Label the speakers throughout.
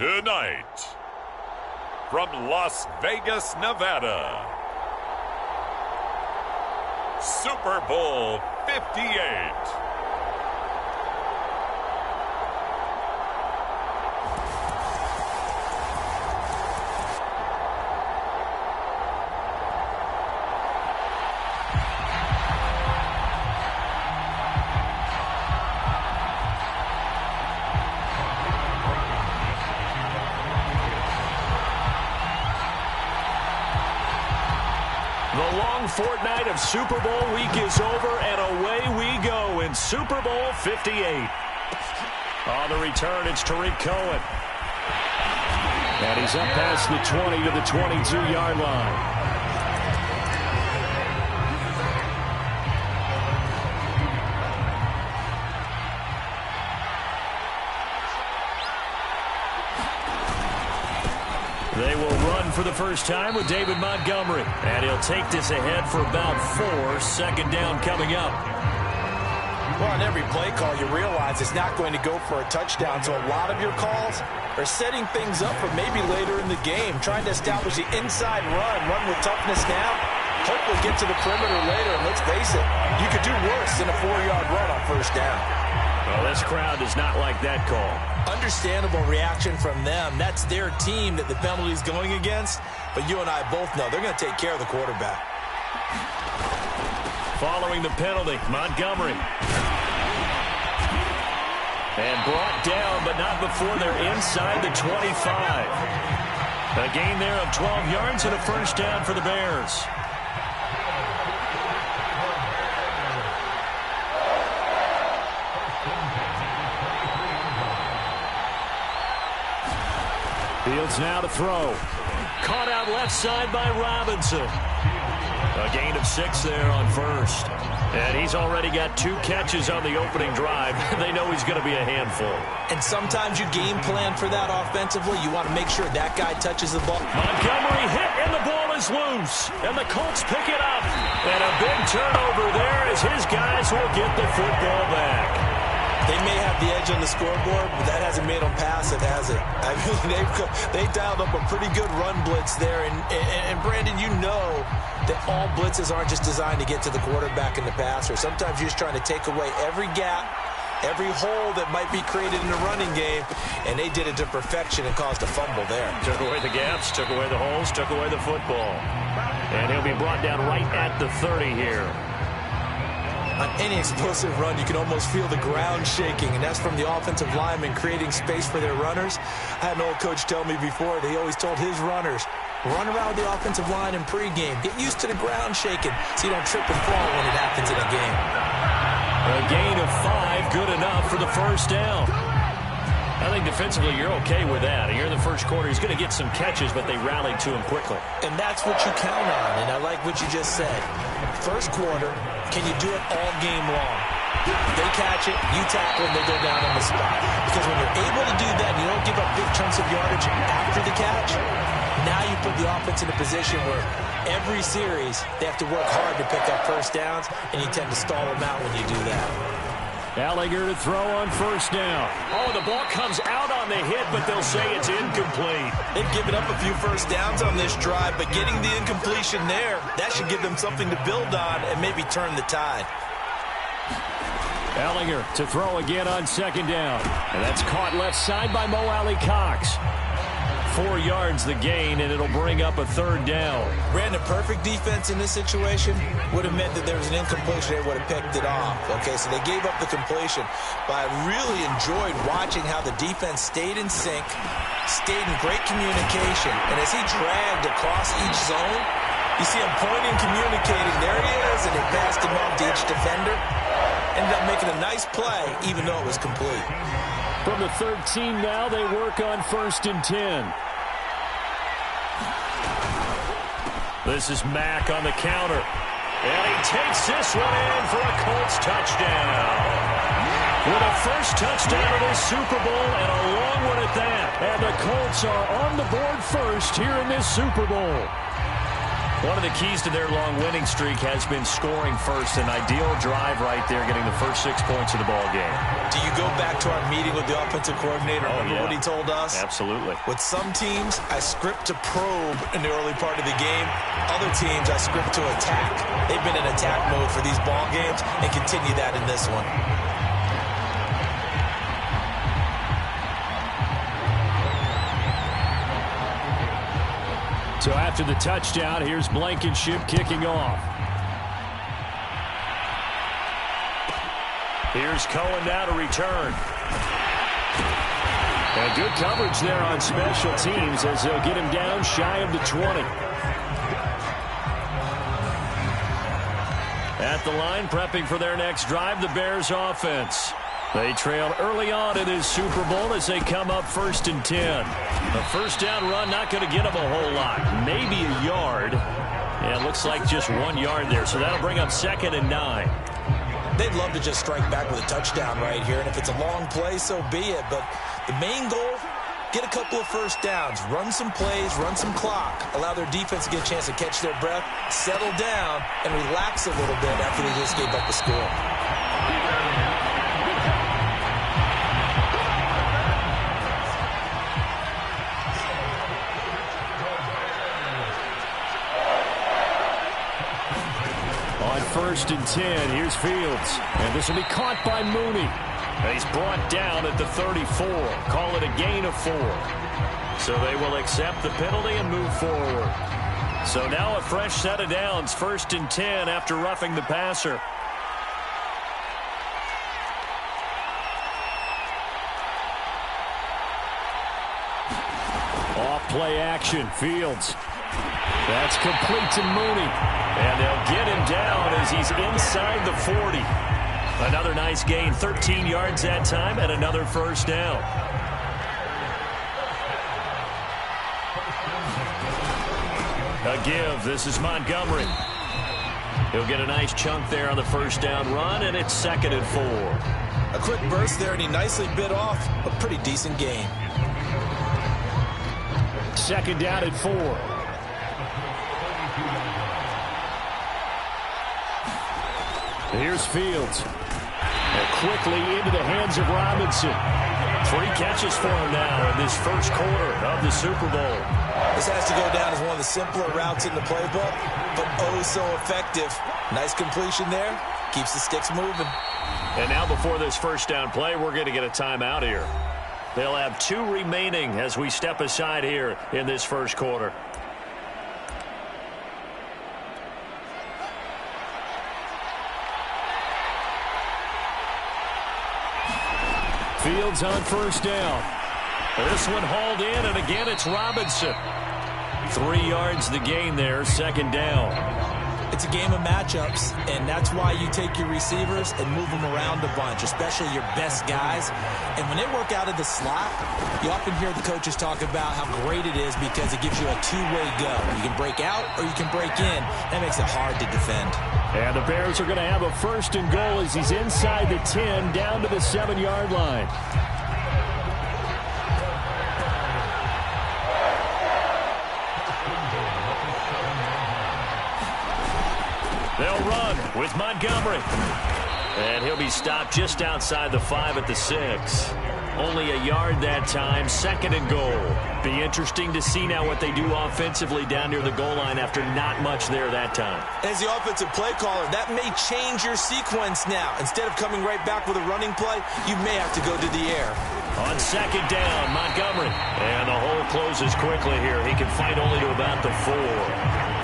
Speaker 1: Tonight, from Las Vegas, Nevada, Super Bowl 58.
Speaker 2: The long fortnight of Super Bowl week is over, and away we go in Super Bowl 58. On the return, it's Tariq Cohen. And he's up past the 20 to the 22-yard line. They will run for the first time with David Montgomery. And he'll take this ahead for about 4. Second down coming up.
Speaker 3: Well, on every play call, you realize it's not going to go for a touchdown. So a lot of your calls are setting things up for maybe later in the game, trying to establish the inside run with toughness now. Hopefully get to the perimeter later. And let's face it, you could do worse than a 4-yard run on first down.
Speaker 2: Well, this crowd does not like that call.
Speaker 3: Understandable reaction from them. That's their team that the penalty is going against. But you and I both know they're going to take care of the quarterback.
Speaker 2: Following the penalty, Montgomery. And brought down, but not before they're inside the 25. A gain there of 12 yards and a first down for the Bears. Fields now to throw. Caught out left side by Robinson. A gain of 6 there on first. And he's already got 2 catches on the opening drive. They know he's going to be a handful.
Speaker 3: And sometimes you game plan for that offensively. You want to make sure that guy touches the ball.
Speaker 2: Montgomery hit, and the ball is loose. And the Colts pick it up. And a big turnover there as his guys will get the football back.
Speaker 3: They may have the edge on the scoreboard, but that hasn't made them pass it, has it? I mean, they dialed up a pretty good run blitz there. And Brandon, you know that all blitzes aren't just designed to get to the quarterback and the passer. Sometimes you're just trying to take away every gap, every hole that might be created in the running game, and they did it to perfection and caused a fumble there.
Speaker 2: Took away the gaps, took away the holes, took away the football. And he'll be brought down right at the 30 here.
Speaker 3: On any explosive run, you can almost feel the ground shaking, and that's from the offensive linemen creating space for their runners. I had an old coach tell me before that he always told his runners, run around the offensive line in pregame. Get used to the ground shaking so you don't trip and fall when it happens in a game.
Speaker 2: A gain of 5, good enough for the first down. I think defensively you're okay with that. Here in the first quarter, he's going to get some catches, but they rallied to him quickly.
Speaker 3: And that's what you count on, and I like what you just said. First quarter, can you do it all game long? They catch it, you tackle them, they go down on the spot. Because when you're able to do that and you don't give up big chunks of yardage after the catch, now you put the offense in a position where every series they have to work hard to pick up first downs, and you tend to stall them out when you do that.
Speaker 2: Ehlinger to throw on first down. Oh, the ball comes out on the hit, but they'll say it's incomplete.
Speaker 3: They've given up a few first downs on this drive, but getting the incompletion there, that should give them something to build on and maybe turn the tide.
Speaker 2: Ehlinger to throw again on second down. And that's caught left side by Mo Alley-Cox. 4 yards the gain, and it'll bring up a third down.
Speaker 3: Brandon, perfect defense in this situation would have meant that there was an incompletion. They would have picked it off. Okay, so they gave up the completion. But I really enjoyed watching how the defense stayed in sync, stayed in great communication. And as he dragged across each zone, you see him pointing, communicating. There he is, and they passed him off to each defender. Ended up making a nice play, even though it was complete.
Speaker 2: From the 13 now, they work on 1st and 10. This is Mack on the counter. And he takes this one in for a Colts touchdown. With a first touchdown of this Super Bowl, and a long one at that. And the Colts are on the board first here in this Super Bowl. One of the keys to their long winning streak has been scoring first. An ideal drive right there, getting the first 6 points of the ball game.
Speaker 3: Do you go back to our meeting with the offensive coordinator? Remember what he told us?
Speaker 2: Absolutely.
Speaker 3: With some teams, I script to probe in the early part of the game. Other teams, I script to attack. They've been in attack mode for these ball games and continue that in this one.
Speaker 2: So after the touchdown, here's Blankenship kicking off. Here's Cohen now to return. And good coverage there on special teams as they'll get him down shy of the 20. At the line, prepping for their next drive, the Bears offense. They trailed early on in this Super Bowl as they come up 1st and 10. A first down run not going to get them a whole lot. Maybe a yard. Yeah, it looks like just 1 yard there. So that'll bring up 2nd and 9.
Speaker 3: They'd love to just strike back with a touchdown right here. And if it's a long play, so be it. But the main goal, get a couple of first downs. Run some plays, run some clock. Allow their defense to get a chance to catch their breath, settle down, and relax a little bit after they just gave up the score.
Speaker 2: On 1st and 10, here's Fields. And this will be caught by Mooney. And he's brought down at the 34. Call it a gain of 4. So they will accept the penalty and move forward. So now a fresh set of downs. 1st and 10 after roughing the passer. Off play action. Fields. That's complete to Mooney. And they'll get him down as he's inside the 40. Another nice gain, 13 yards that time, and another first down. A give. This is Montgomery. He'll get a nice chunk there on the first down run, and it's 2nd and 4.
Speaker 3: A quick burst there, and he nicely bit off a pretty decent gain.
Speaker 2: 2nd down at 4. Here's Fields. And quickly into the hands of Robinson. 3 catches for him now in this first quarter of the Super Bowl.
Speaker 3: This has to go down as one of the simpler routes in the playbook, but oh so effective. Nice completion there. Keeps the sticks moving.
Speaker 2: And now before this first down play, we're going to get a timeout here. They'll have 2 remaining as we step aside here in this first quarter. Fields on first down. This one hauled in, and again it's Robinson. 3 yards the gain there, 2nd down.
Speaker 3: It's a game of matchups, and that's why you take your receivers and move them around a bunch, especially your best guys. And when they work out of the slot, you often hear the coaches talk about how great it is because it gives you a two-way go. You can break out or you can break in. That makes it hard to defend.
Speaker 2: And the Bears are going to have a 1st and goal as he's inside the 10, down to the 7-yard line. They'll run with Montgomery. And he'll be stopped just outside the 5 at the 6. Only a yard that time, 2nd and goal. Be interesting to see now what they do offensively down near the goal line after not much there that time.
Speaker 3: As the offensive play caller, that may change your sequence now. Instead of coming right back with a running play, you may have to go to the air.
Speaker 2: On 2nd down, Montgomery. And the hole closes quickly here. He can fight only to about the 4.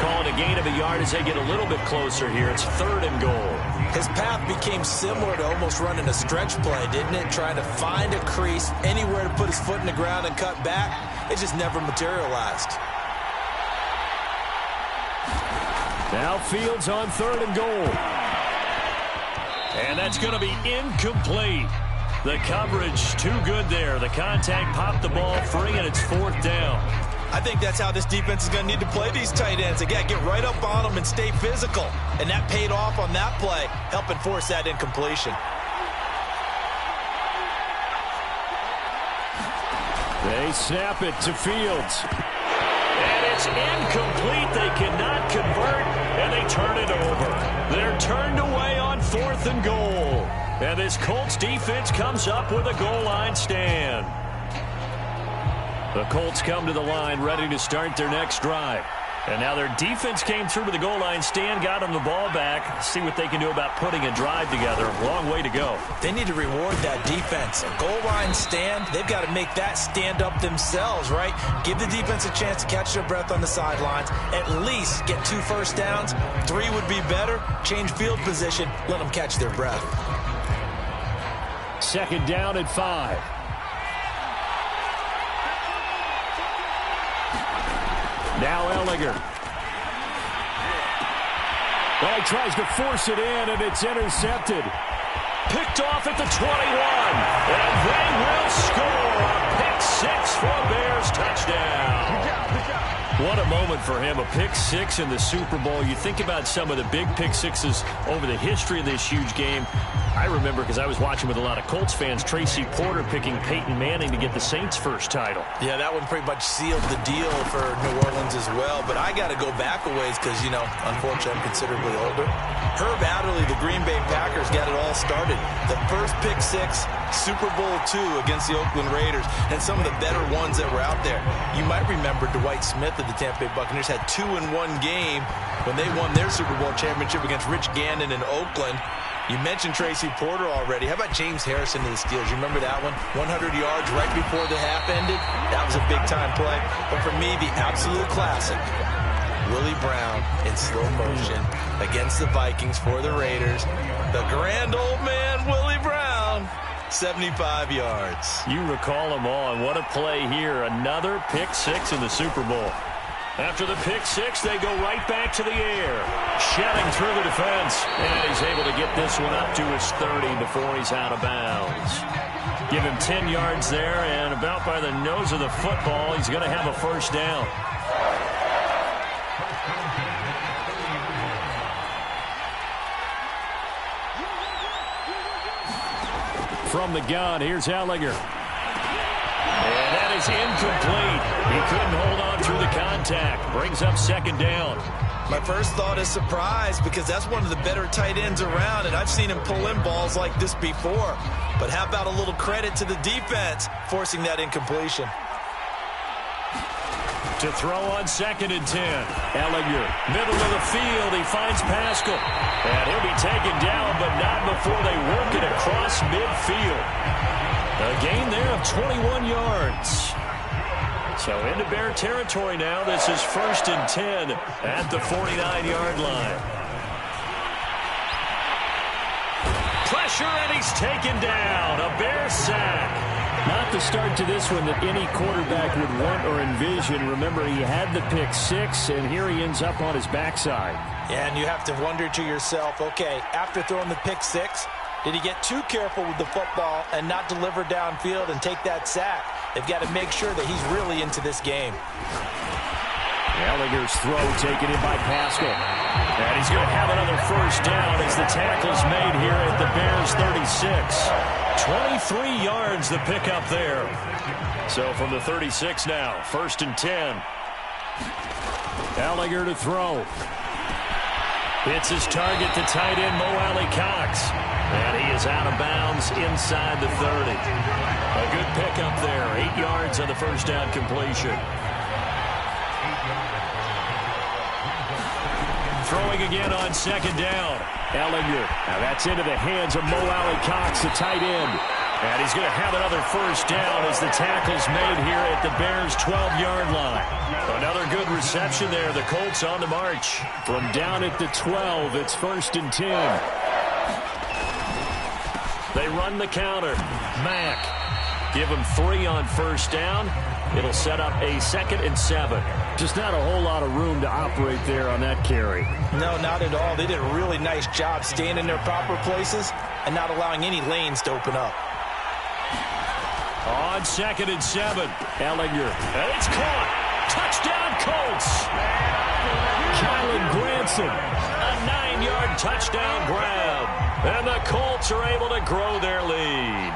Speaker 2: Calling a gain of a yard as they get a little bit closer here. It's 3rd and goal.
Speaker 3: His path became similar to almost running a stretch play, didn't it? Trying to find a crease, anywhere to put his foot in the ground and cut back. It just never materialized.
Speaker 2: Now Fields on 3rd and goal. And that's going to be incomplete. The coverage too good there. The contact popped the ball free, and it's 4th down.
Speaker 3: I think that's how this defense is going to need to play these tight ends. They got to get right up on them and stay physical. And that paid off on that play, helping force that incompletion.
Speaker 2: They snap it to Fields. And That's incomplete. They cannot convert, and they turn it over. They're turned away on 4th and goal. And this Colts defense comes up with a goal line stand. The Colts come to the line ready to start their next drive. And now their defense came through to the goal line stand, got them the ball back. See what they can do about putting a drive together. Long way to go.
Speaker 3: They need to reward that defense. A goal line stand, they've got to make that stand up themselves, right? Give the defense a chance to catch their breath on the sidelines. At least get 2 first downs. 3 would be better. Change field position. Let them catch their breath.
Speaker 2: 2nd down at 5. Now Ehlinger. Well, he tries to force it in, and it's intercepted. Picked off at the 21. And they will score a pick 6 for a Bears touchdown. What a moment for him, a pick 6 in the Super Bowl. You think about some of the big pick 6s over the history of this huge game. I remember, because I was watching with a lot of Colts fans, Tracy Porter picking Peyton Manning to get the Saints' first title.
Speaker 3: Yeah, that one pretty much sealed the deal for New Orleans as well. But I got to go back a ways because, you know, unfortunately I'm considerably older. Herb Adderley, the Green Bay Packers, got it all started. The first pick 6, Super Bowl II against the Oakland Raiders, and some of the better ones that were out there. You might remember Dwight Smith of the Tampa Bay Buccaneers had 2 in one game when they won their Super Bowl championship against Rich Gannon in Oakland. You mentioned Tracy Porter already. How about James Harrison to the Steelers? You remember that one? 100 yards right before the half ended. That was a big-time play. But for me, the absolute classic, Willie Brown in slow motion against the Vikings for the Raiders. The grand old man, Willie Brown, 75 yards.
Speaker 2: You recall them all, and what a play here. Another pick 6 in the Super Bowl. After the pick 6, they go right back to the air. Shedding through the defense. And he's able to get this one up to his 30 before he's out of bounds. Give him 10 yards there, and about by the nose of the football, he's going to have a first down. From the gun, here's Ehlinger. And that is incomplete. He couldn't hold on through the contact. Brings up 2nd down.
Speaker 3: My first thought is surprise because that's one of the better tight ends around, and I've seen him pull in balls like this before. But how about a little credit to the defense forcing that incompletion?
Speaker 2: To throw on 2nd and 10. Ehlinger, middle of the field. He finds Pascal. And he'll be taken down, but not before they work it across midfield. A gain there of 21 yards. So into Bear territory now. This is 1st and 10 at the 49-yard line. Pressure, and he's taken down. A Bear sack. Not the start to this one that any quarterback would want or envision. Remember, he had the pick 6, and here he ends up on his backside.
Speaker 3: Yeah, and you have to wonder to yourself, okay, after throwing the pick 6, did he get too careful with the football and not deliver downfield and take that sack? They've got to make sure that he's really into this game.
Speaker 2: Ehlinger's throw taken in by Pascal. And he's going to have another first down as the tackle's made here at the Bears 36. 23 yards the pickup there. So from the 36 now, 1st and 10. Ehlinger to throw. Hits his target, the tight end, Mo Alley-Cox. And he is out of bounds inside the 30. A good pickup there, 8 yards on the first down completion. Throwing again on 2nd down. Ehlinger. Now that's into the hands of Mo Alley-Cox, the tight end. And he's going to have another first down as the tackle's made here at the Bears' 12-yard line. Another good reception there. The Colts on the march. From down at the 12, it's 1st and 10. They run the counter. Mack. Give him 3 on first down. It'll set up a 2nd and 7. Just not a whole lot of room to operate there on that carry.
Speaker 3: No, not at all. They did a really nice job staying in their proper places and not allowing any lanes to open up.
Speaker 2: On 2nd and 7, Ehlinger. And it's caught. Touchdown, Colts. Kylen Granson. A 9-yard touchdown grab. And the Colts are able to grow their lead.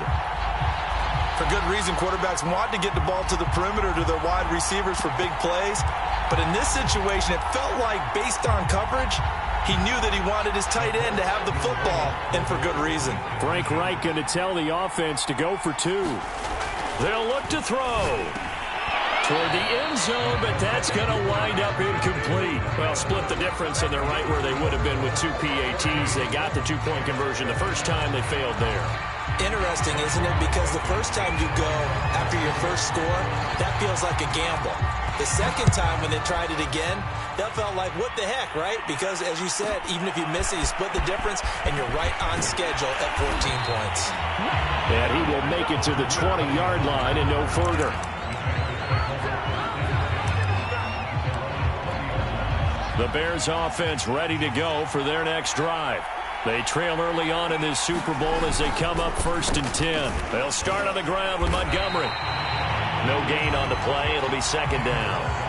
Speaker 3: For good reason, quarterbacks want to get the ball to the perimeter to their wide receivers for big plays. But in this situation, it felt like, based on coverage, he knew that he wanted his tight end to have the football, and for good reason.
Speaker 2: Frank Reich going to tell the offense to go for 2. They'll look to throw toward the end zone, but that's going to wind up incomplete. Well, split the difference, and they're right where they would have been with 2 PATs. They got the 2-point conversion the first time. They failed there.
Speaker 3: Interesting, isn't it? Because the first time you go after your first score, that feels like a gamble. The second time when they tried it again, that felt like, what the heck, right? Because, as you said, even if you miss it, you split the difference, and you're right on schedule at 14 points.
Speaker 2: And he will make it to the 20-yard line and no further. The Bears offense ready to go for their next drive. They trail early on in this Super Bowl as they come up 1st and 10. They'll start on the ground with Montgomery. No gain on the play. It'll be 2nd down.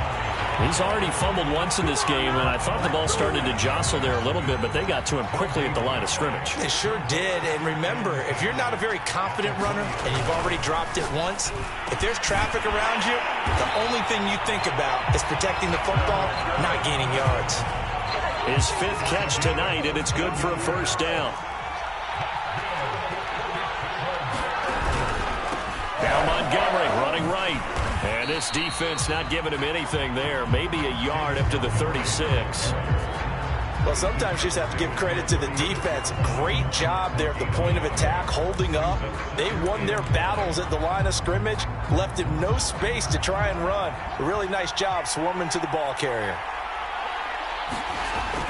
Speaker 2: He's already fumbled once in this game, and I thought the ball started to jostle there a little bit, but they got to him quickly at the line of scrimmage.
Speaker 3: They sure did, and remember, if you're not a very confident runner and you've already dropped it once, if there's traffic around you, the only thing you think about is protecting the football, not gaining yards.
Speaker 2: His 5th catch tonight, and it's good for a 1st down. Now Montgomery running right. And this defense not giving him anything there. Maybe a yard up to the 36.
Speaker 3: Well, sometimes you just have to give credit to the defense. Great job there at the point of attack, holding up. They won their battles at the line of scrimmage, left him no space to try and run. A really nice job swarming to the ball carrier.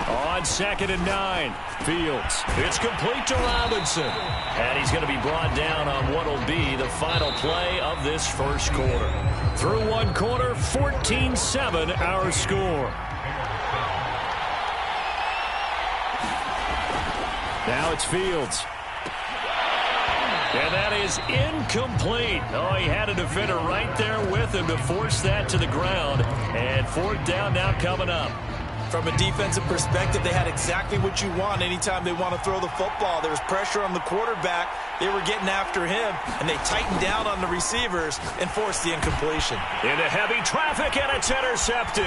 Speaker 2: On 2nd and 9, Fields. It's complete to Robinson. And he's going to be brought down on what will be the final play of this first quarter. Through one quarter, 14-7 our score. Now it's Fields. And that is incomplete. Oh, he had a defender right there with him to force that to the ground. And 4th down now coming up.
Speaker 3: From a defensive perspective, they had exactly what you want anytime they want to throw the football. There was pressure on the quarterback. They were getting after him, and they tightened down on the receivers and forced the incompletion.
Speaker 2: Into heavy traffic, and it's intercepted.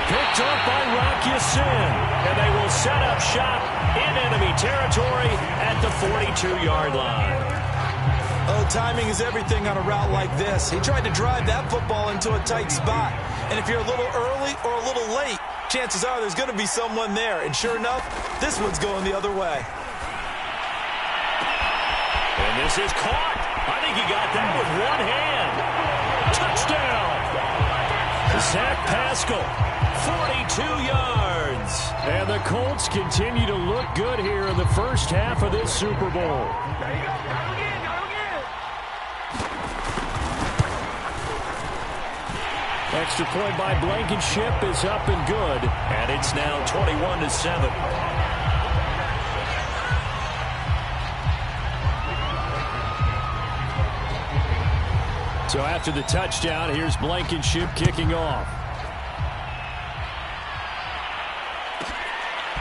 Speaker 2: Picked up by Rock Ya-Sin, and they will set up shop in enemy territory at the 42-yard line.
Speaker 3: Oh, timing is everything on a route like this. He tried to drive that football into a tight spot, and if you're a little early or a little late, chances are there's going to be someone there. And sure enough, this one's going the other way.
Speaker 2: And this is caught. I think he got that with one hand. Touchdown. Zach Pascal, 42 yards. And the Colts continue to look good here in the first half of this Super Bowl. Extra point by Blankenship is up and good. And it's now 21-7. So after the touchdown, here's Blankenship kicking off.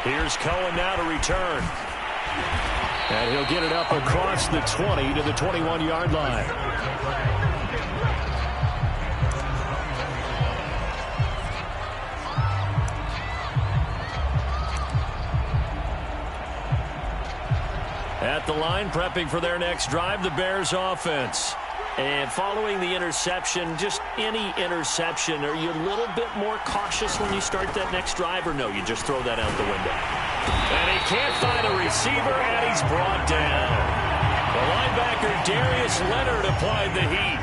Speaker 2: Here's Cohen now to return. And he'll get it up across the 20 to the 21-yard line. At the line, prepping for their next drive, the Bears offense. And following the interception, just any interception, are you a little bit more cautious when you start that next drive, or no, you just throw that out the window? And he can't find a receiver, and he's brought down. The linebacker, Darius Leonard, applied the heat.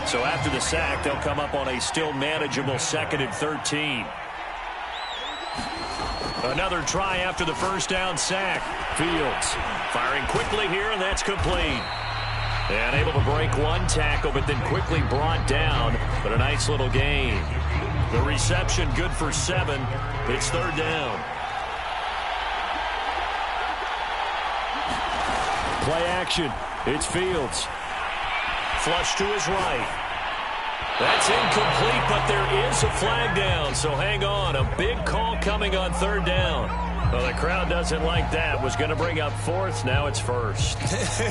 Speaker 2: So after the sack, they'll come up on a still manageable 2nd and 13. Another try after the first down sack. Fields firing quickly here, and that's complete. And able to break one tackle, but then quickly brought down. But a nice little gain. The reception good for 7. It's 3rd down. Play action. It's Fields. Flush to his right. That's incomplete, but there is a flag down, so hang on. A big call coming on 3rd down. Well, the crowd doesn't like that. Was going to bring up fourth. Now it's first.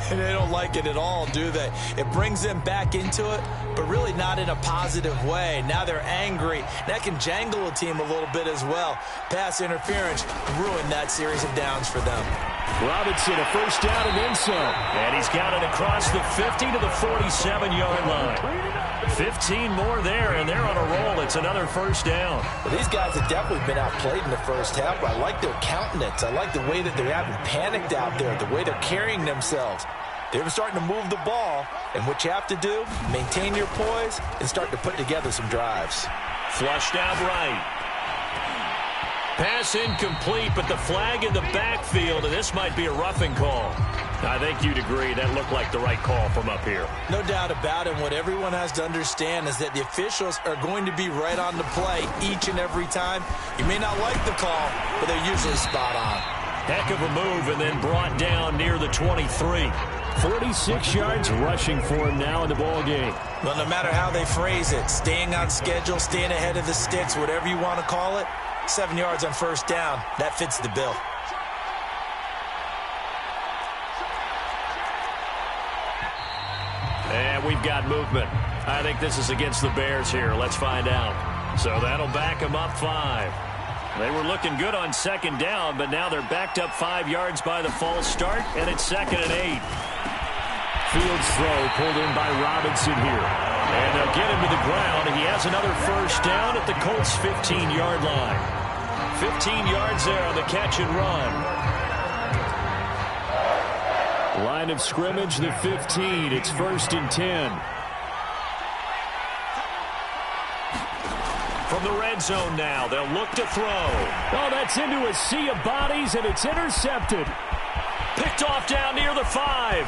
Speaker 3: They don't like it at all, do they? It brings them back into it, but really not in a positive way. Now they're angry. That can jangle a team a little bit as well. Pass interference ruined that series of downs for them.
Speaker 2: Robinson, a first down and then some. And he's got it across the 50 to the 47-yard line. 15 more there, and they're on a roll. It's another first down.
Speaker 3: Well, these guys have definitely been outplayed in the first half, but I like their countenance. I like the way that they haven't panicked out there, the way they're carrying themselves. They're starting to move the ball, and what you have to do, maintain your poise and start to put together some drives.
Speaker 2: Flushed out right. Pass incomplete, but the flag in the backfield, and this might be a roughing call. I think you'd agree that looked like the right call from up here.
Speaker 3: No doubt about it. What everyone has to understand is that the officials are going to be right on the play each and every time. You may not like the call, but they're usually spot on.
Speaker 2: Heck of a move, and then brought down near the 23. 46 yards rushing for him now in the ball game.
Speaker 3: Well, no matter how they phrase it, staying on schedule, staying ahead of the sticks, whatever you want to call it, 7 yards on first down, that fits the bill.
Speaker 2: And we've got movement. I think this is against the Bears here. Let's find out. So that'll back them up 5. They were looking good on second down, but now they're backed up 5 yards by the false start, and it's 2nd and 8. Fields throw pulled in by Robinson here. And they'll get him to the ground. He has another first down at the Colts' 15-yard line. 15 yards there on the catch and run. Line of scrimmage, the 15. It's 1st and 10. From the red zone now, they'll look to throw. Oh, that's into a sea of bodies, and it's intercepted. Picked off down near the 5.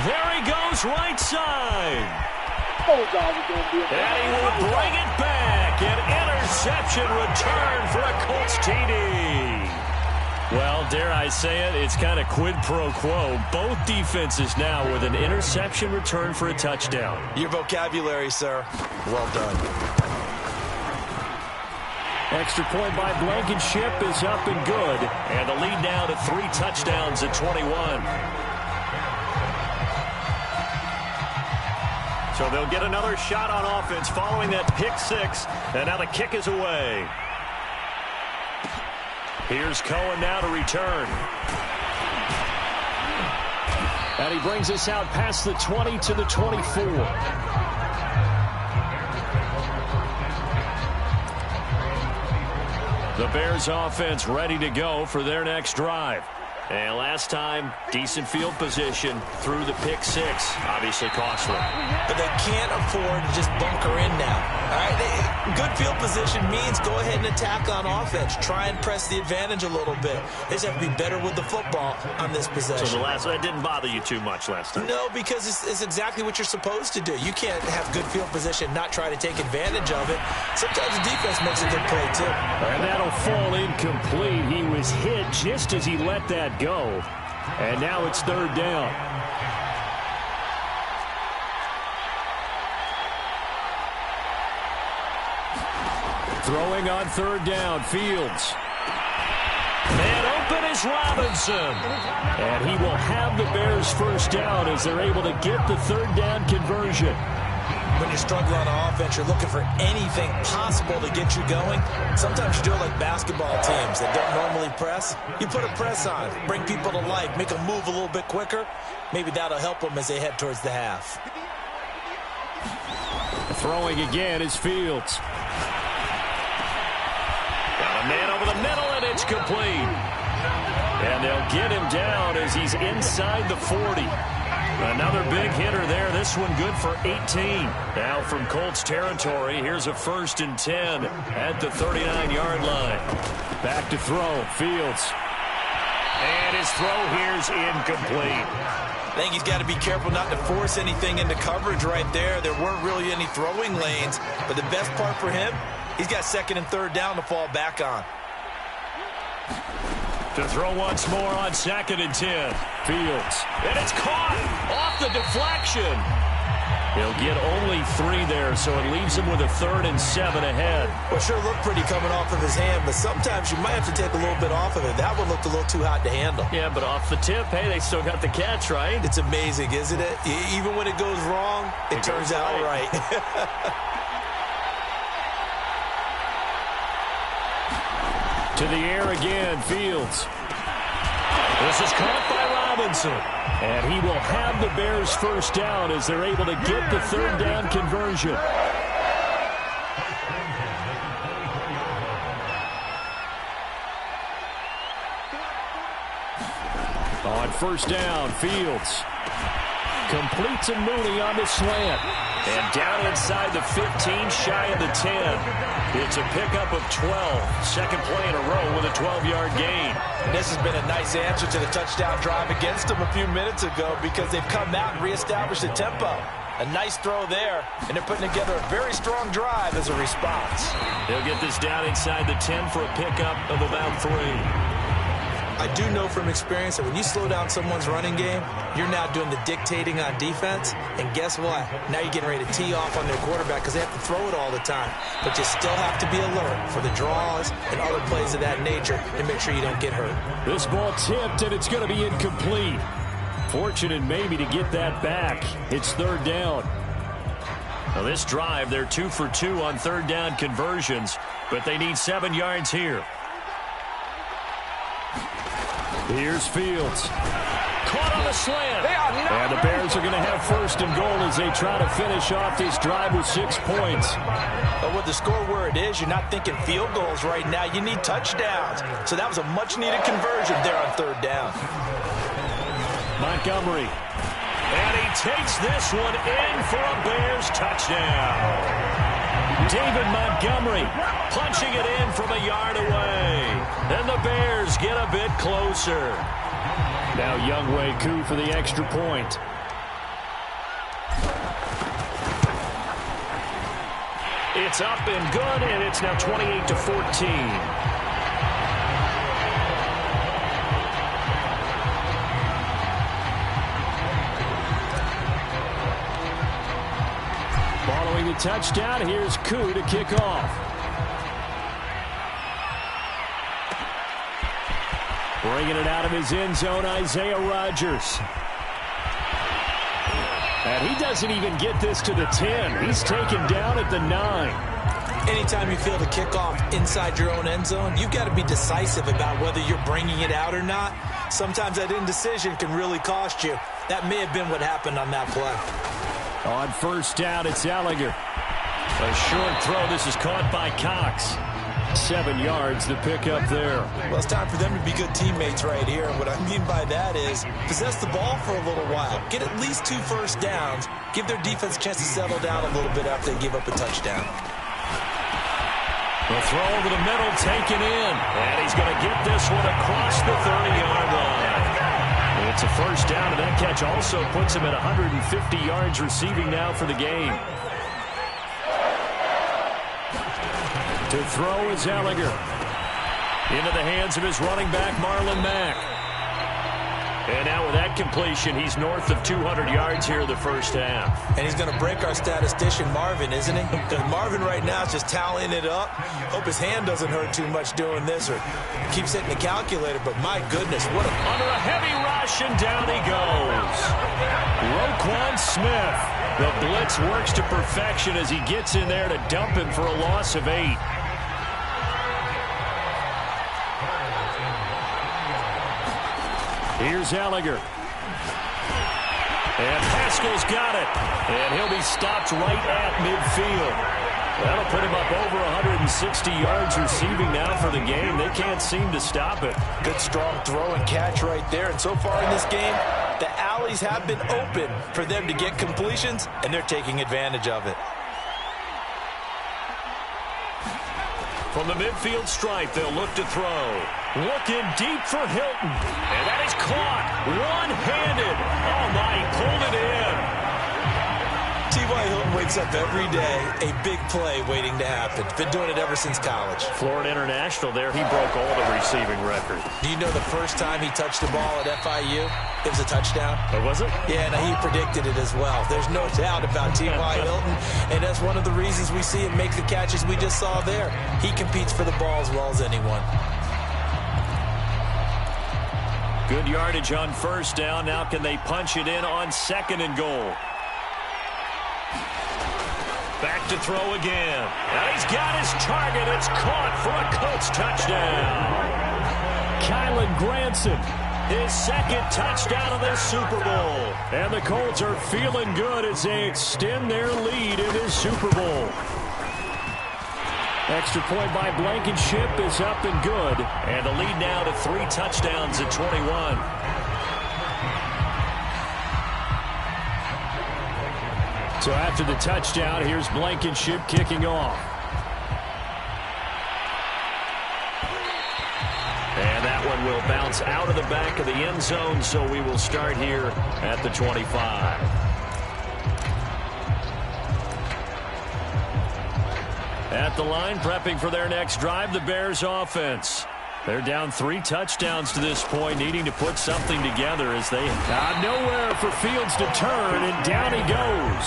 Speaker 2: There he goes, right side. And he will bring it back. An interception return for a Colts TD. Well, dare I say it, it's kind of quid pro quo. Both defenses now with an interception return for a touchdown.
Speaker 3: Your vocabulary, sir. Well done.
Speaker 2: Extra point by Blankenship is up and good. And the lead now to 3 touchdowns at 21. So they'll get another shot on offense following that pick 6. And now the kick is away. Here's Cohen now to return. And he brings us out past the 20 to the 24. The Bears offense ready to go for their next drive. And last time, decent field position through the pick 6. Obviously costly.
Speaker 3: But they can't afford to just bunker in now. All right, good field position means go ahead and attack on offense. Try and press the advantage a little bit. They just have to be better with the football on this possession.
Speaker 2: So that didn't bother you too much last time?
Speaker 3: No, because it's exactly what you're supposed to do. You can't have good field position, not try to take advantage of it. Sometimes the defense makes a good play, too.
Speaker 2: And that'll fall incomplete. He was hit just as he let that go. And now it's 3rd down. Throwing on 3rd down, Fields. Man open is Robinson. And he will have the Bears first down as they're able to get the 3rd down conversion.
Speaker 3: When you struggle on offense, you're looking for anything possible to get you going. Sometimes you do it like basketball teams that don't normally press. You put a press on, bring people to life, make them move a little bit quicker. Maybe that'll help them as they head towards the half.
Speaker 2: Throwing again is Fields. Got a man over the middle, and it's complete. And they'll get him down as he's inside the 40. Another big hitter there. This one good for 18. Now from Colts territory, here's a 1st and 10 at the 39-yard line. Back to throw, Fields. And his throw here's incomplete.
Speaker 3: I think he's got to be careful not to force anything into coverage right there. There weren't really any throwing lanes, but the best part for him, he's got 2nd and 3rd down to fall back on.
Speaker 2: To throw once more on 2nd and 10. Fields. And it's caught off the deflection. He'll get only 3 there, so it leaves him with a 3rd and 7 ahead.
Speaker 3: Well, sure looked pretty coming off of his hand, but sometimes you might have to take a little bit off of it. That one looked a little too hot to handle.
Speaker 2: Yeah, but off the tip, hey, they still got the catch, right?
Speaker 3: It's amazing, isn't it? Even when it goes wrong, it turns out right.
Speaker 2: To the air again, Fields. This is caught by Robinson. And he will have the Bears first down as they're able to get the 3rd down conversion. On first down, Fields completes a Mooney on the slant. And down inside the 15, shy of the 10. It's a pickup of 12. Second play in a row with a 12-yard gain.
Speaker 3: And this has been a nice answer to the touchdown drive against them a few minutes ago because they've come out and reestablished the tempo. A nice throw there, and they're putting together a very strong drive as a response.
Speaker 2: They'll get this down inside the 10 for a pickup of about 3.
Speaker 3: I do know from experience that when you slow down someone's running game, you're now doing the dictating on defense. And guess what? Now you're getting ready to tee off on their quarterback because they have to throw it all the time. But you still have to be alert for the draws and other plays of that nature to make sure you don't get hurt.
Speaker 2: This ball tipped, and it's going to be incomplete. Fortunate maybe to get that back. It's 3rd down. Now this drive, they're 2 for 2 on 3rd down conversions, but they need 7 yards here. Here's Fields. Caught on the slant. And the Bears are going to have 1st and goal as they try to finish off this drive with 6 points.
Speaker 3: But with the score where it is, you're not thinking field goals right now. You need touchdowns. So that was a much-needed conversion there on 3rd down.
Speaker 2: Montgomery. And he takes this one in for a Bears touchdown. David Montgomery punching it in from a yard away. And the Bears get a bit closer. Now Younghoe Koo for the extra point. It's up and good, and it's now 28-14. Following the touchdown, here's Koo to kick off. Bringing it out of his end zone, Isaiah Rodgers. And he doesn't even get this to the 10. He's taken down at the 9.
Speaker 3: Anytime you feel the kickoff inside your own end zone, you've got to be decisive about whether you're bringing it out or not. Sometimes that indecision can really cost you. That may have been what happened on that play.
Speaker 2: On first down, it's Ehlinger. A short throw. This is caught by Cox. 7 yards, the pickup there.
Speaker 3: Well, it's time for them to be good teammates right here. And what I mean by that is possess the ball for a little while. Get at least 2 first downs. Give their defense a chance to settle down a little bit after they give up a touchdown.
Speaker 2: The throw over the middle, taken in. And he's going to get this one across the 30-yard line. It's a first down, and that catch also puts him at 150 yards receiving now for the game. To throw is Ehlinger. Into the hands of his running back, Marlon Mack. And now with that completion, he's north of 200 yards here in the first half.
Speaker 3: And he's going to break our statistician, Marvin, isn't he? Because Marvin right now is just tallying it up. Hope his hand doesn't hurt too much doing this or keeps hitting the calculator. But my goodness, what a...
Speaker 2: Under a heavy rush, and down he goes. Roquan Smith. The blitz works to perfection as he gets in there to dump him for a loss of 8. Here's Ehlinger. And Pascal's got it. And he'll be stopped right at midfield. That'll put him up over 160 yards receiving now for the game. They can't seem to stop it.
Speaker 3: Good strong throw and catch right there. And so far in this game, the alleys have been open for them to get completions, and they're taking advantage of it.
Speaker 2: From the midfield stripe, they'll look to throw. Looking deep for Hilton. And that is caught. One-handed. Oh, my, he pulled it in.
Speaker 3: See, T.Y. Hilton wakes up every day, a big play waiting to happen. Been doing it ever since college.
Speaker 2: Florida International there, he broke all the receiving records.
Speaker 3: Do you know the first time he touched the ball at FIU? It was a touchdown.
Speaker 2: Oh, was it?
Speaker 3: Yeah, and he predicted it as well. There's no doubt about T.Y. Hilton, and that's one of the reasons we see him make the catches we just saw there. He competes for the ball as well as anyone.
Speaker 2: Good yardage on first down. Now can they punch it in on 2nd and goal? Back to throw again. And he's got his target. It's caught for a Colts touchdown. Kylen Granson, his 2nd touchdown of this Super Bowl. And the Colts are feeling good as they extend their lead in this Super Bowl. Extra point by Blankenship is up and good. And the lead now to 3 touchdowns at 21. So after the touchdown, here's Blankenship kicking off. And that one will bounce out of the back of the end zone, so we will start here at the 25. At the line, prepping for their next drive, the Bears offense. They're down 3 touchdowns to this point, needing to put something together as they got nowhere for Fields to turn, and down he goes.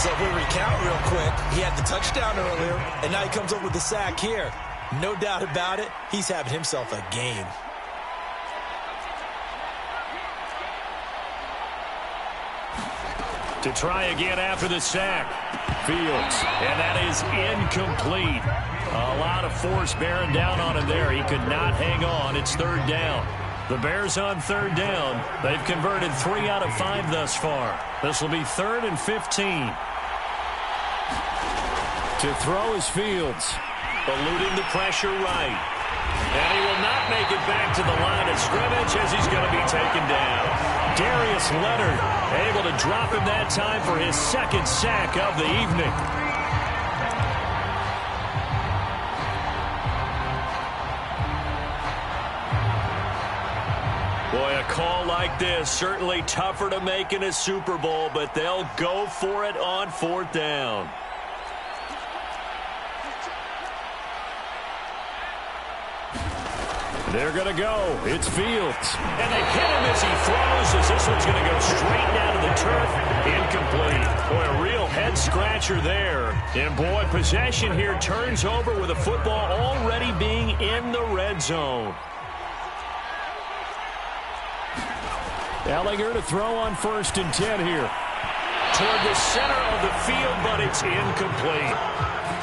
Speaker 3: So if we recount real quick, he had the touchdown earlier, and now he comes up with the sack here. No doubt about it, he's having himself a game.
Speaker 2: To try again after the sack. Fields, and that is incomplete. A lot of force bearing down on him there. He could not hang on. It's 3rd down. The Bears on 3rd down. They've converted 3 out of 5 thus far. This will be 3rd and 15. To throw is Fields. Eluding the pressure right. And he will not make it back to the line of scrimmage as he's going to be taken down. Darius Leonard able to drop him that time for his 2nd sack of the evening. Boy, a call like this, certainly tougher to make in a Super Bowl, but they'll go for it on 4th down. They're going to go. It's Fields. And they hit him as he throws, as this one's going to go straight down to the turf. Incomplete. Boy, a real head-scratcher there. And, boy, possession here turns over with the football already being in the red zone. Ellinger to throw on 1st and 10 here. Toward the center of the field, but it's incomplete.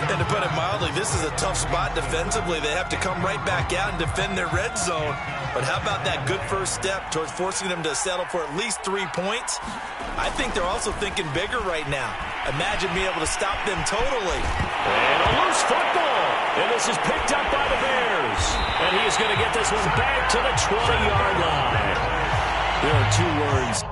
Speaker 3: And to put it mildly, this is a tough spot defensively. They have to come right back out and defend their red zone. But how about that good first step towards forcing them to settle for at least 3 points? I think they're also thinking bigger right now. Imagine being able to stop them totally.
Speaker 2: And a loose football. And this is picked up by the Bears. And he is going to get this one back to the 20-yard line. There are 2 words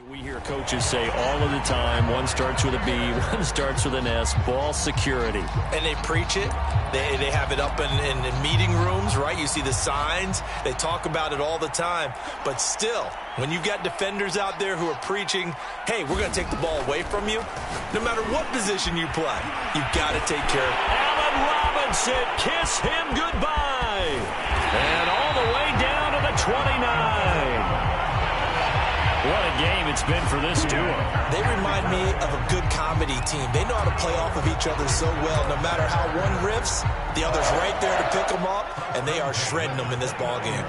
Speaker 2: we hear coaches say all of the time. One starts with a B, one starts with an S. Ball security.
Speaker 3: And they preach it. They have it up in meeting rooms, right? You see the signs. They talk about it all the time. But still, when you got defenders out there who are preaching, hey, we're going to take the ball away from you, no matter what position you play, you've got to take care of it.
Speaker 2: Allen Robinson, kiss him goodbye. And all the way down to the 29. What a game it's been for this duo.
Speaker 3: They remind me of a good comedy team. They know how to play off of each other so well. No matter how one riffs, the other's right there to pick them up, and they are shredding them in this ball game.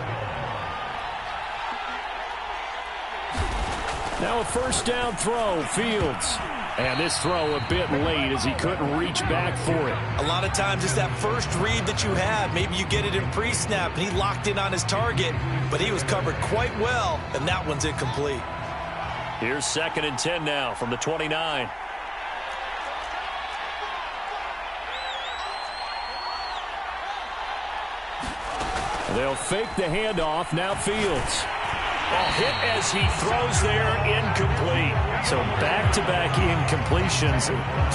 Speaker 2: Now a 1st down throw, Fields. And this throw a bit late as he couldn't reach back for it.
Speaker 3: A lot of times it's that first read that you have. Maybe you get it in pre-snap, and he locked in on his target, but he was covered quite well, and that one's incomplete.
Speaker 2: Here's 2nd and 10 now from the 29. They'll fake the handoff. Now Fields. A hit as he throws there, incomplete. So back-to-back incompletions.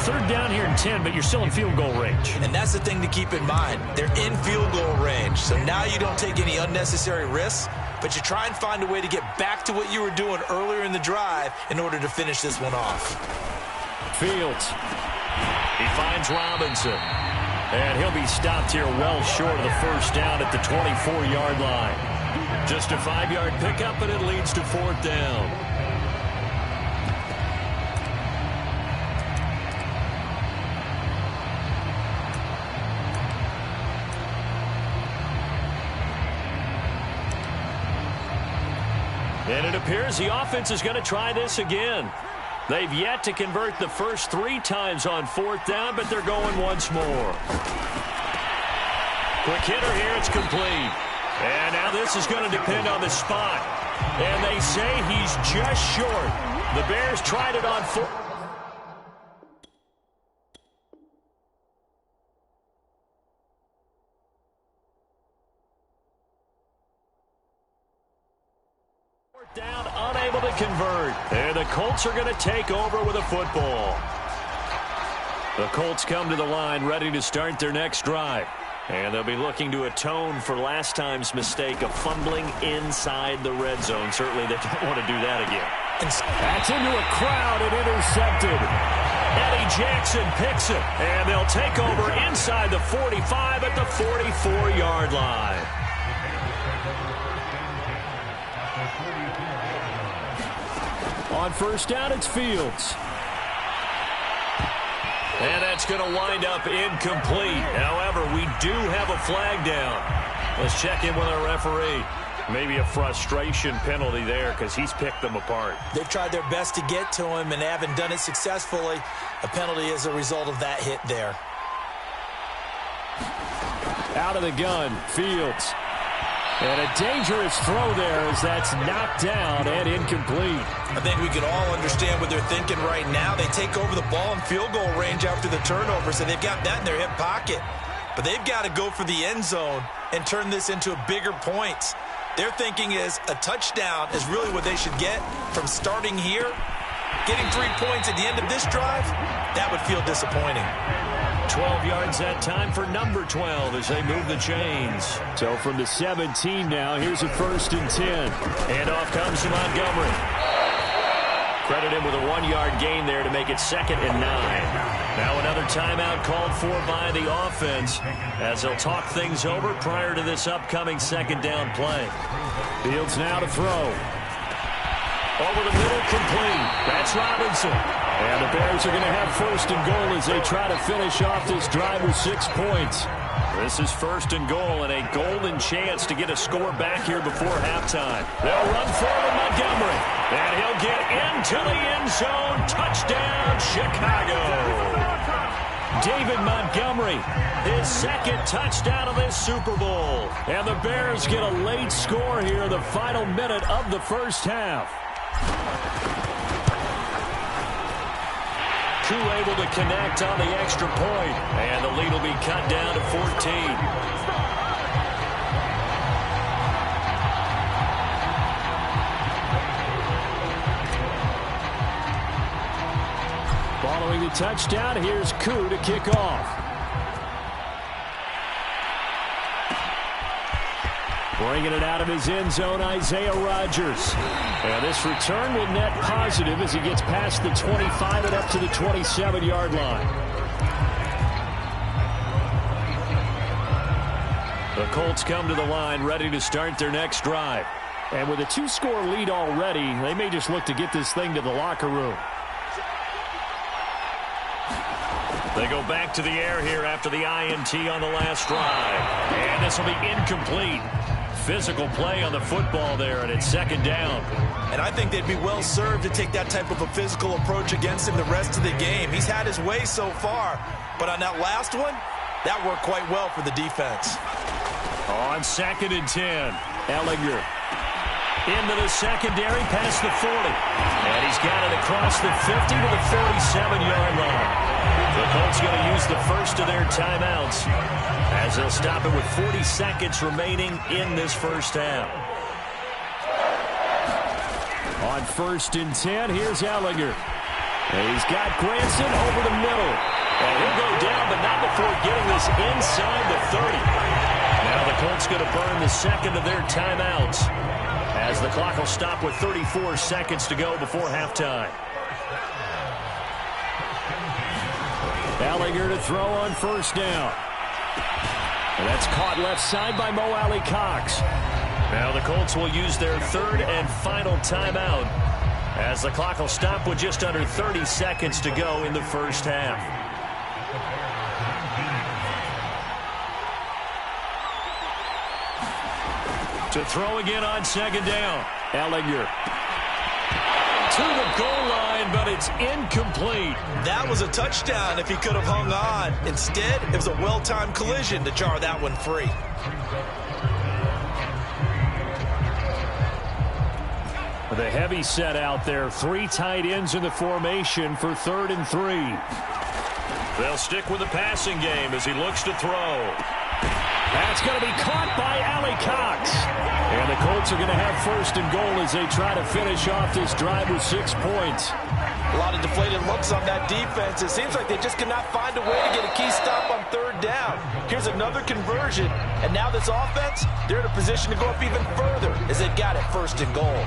Speaker 2: 3rd down here and 10, but you're still in field goal range.
Speaker 3: And that's the thing to keep in mind. They're in field goal range. So now you don't take any unnecessary risks, but you try and find a way to get back to what you were doing earlier in the drive in order to finish this one off.
Speaker 2: Fields. He finds Robinson. And he'll be stopped here well short of the first down at the 24-yard line. Just a 5-yard pickup, and it leads to 4th down. And it appears the offense is going to try this again. They've yet to convert the first 3 times on 4th down, but they're going once more. Quick hitter here, it's complete. And now this is going to depend on the spot. And they say he's just short. The Bears tried it on 4th. Down, unable to convert. And the Colts are going to take over with a football. The Colts come to the line ready to start their next drive. And they'll be looking to atone for last time's mistake of fumbling inside the red zone. Certainly they don't want to do that again.
Speaker 4: That's into a crowd and intercepted.
Speaker 2: Eddie Jackson picks it. And they'll take over inside the 45 at the 44-yard line.
Speaker 4: On first down, it's Fields.
Speaker 2: And that's going to wind up incomplete. However, we do have a flag down. Let's check in with our referee. Maybe a frustration penalty there because he's picked them apart.
Speaker 3: They've tried their best to get to him and haven't done it successfully. A penalty is a result of that hit there.
Speaker 4: Out of the gun, Fields. And a dangerous throw there as that's knocked down and incomplete.
Speaker 3: I think we can all understand what they're thinking right now. They take over the ball in field goal range after the turnover, so they've got that in their hip pocket. But they've got to go for the end zone and turn this into a bigger points. Their thinking is a touchdown is really what they should get from starting here. Getting 3 points at the end of this drive, that would feel disappointing.
Speaker 2: 12 yards that time for number 12 as they move the chains.
Speaker 4: So from the 17 now, here's a 1st and 10.
Speaker 2: And off comes to Montgomery. Credit him with a 1-yard gain there to make it 2nd and 9. Now another timeout called for by the offense as they'll talk things over prior to this upcoming 2nd down play.
Speaker 4: Fields now to throw.
Speaker 2: Over the middle, complete. That's Robinson.
Speaker 4: And the Bears are going to have 1st and goal as they try to finish off this drive with 6 points.
Speaker 2: This is 1st and goal and a golden chance to get a score back here before halftime. They'll run forward Montgomery. And he'll get into the end zone. Touchdown, Chicago.
Speaker 4: David Montgomery,
Speaker 2: his 2nd touchdown of this Super Bowl.
Speaker 4: And the Bears get a late score here in the final minute of the first half.
Speaker 2: Koo able to connect on the extra point. And the lead will be cut down to 14.
Speaker 4: Following the touchdown, here's Koo to kick off. Bringing it out of his end zone, Isaiah Rodgers. And this return will net positive as he gets past the 25 and up to the 27-yard line.
Speaker 2: The Colts come to the line ready to start their next drive.
Speaker 4: And with a 2-score lead already, they may just look to get this thing to the locker room.
Speaker 2: They go back to the air here after the INT on the last drive. And this will be incomplete. Physical play on the football there, and it's 2nd down.
Speaker 3: And I think they'd be well served to take that type of a physical approach against him the rest of the game. He's had his way so far, but on that last one, that worked quite well for the defense.
Speaker 2: On 2nd and 10, Ehlinger into the secondary past the 40. And he's got it across the 50 to the 47-yard line. The Colts going to use the first of their timeouts as they'll stop it with 40 seconds remaining in this first half.
Speaker 4: On 1st and 10, here's Ehlinger. And he's got Granson over the middle.
Speaker 2: And he'll go down, but not before getting this inside the 30. Now the Colts going to burn the second of their timeouts as the clock will stop with 34 seconds to go before halftime.
Speaker 4: Ehlinger to throw on first down. And that's caught left side by Mo Alie-Cox.
Speaker 2: Now the Colts will use their third and final timeout as the clock will stop with just under 30 seconds to go in the first half. To throw again on second down.
Speaker 4: Ehlinger
Speaker 2: to the goal line, but it's incomplete.
Speaker 3: That was a touchdown if he could have hung on. Instead, it was a well-timed collision to jar that one free.
Speaker 4: The heavy set out there. 3 tight ends in the formation for 3rd and 3.
Speaker 2: They'll stick with the passing game as he looks to throw.
Speaker 4: That's going to be caught by Alie-Cox. And the Colts are going to have first and goal as they try to finish off this drive with 6 points.
Speaker 3: A lot of deflated looks on that defense. It seems like they just cannot find a way to get a key stop on 3rd down. Here's another conversion. And now this offense, they're in a position to go up even further as they've got it 1st and goal.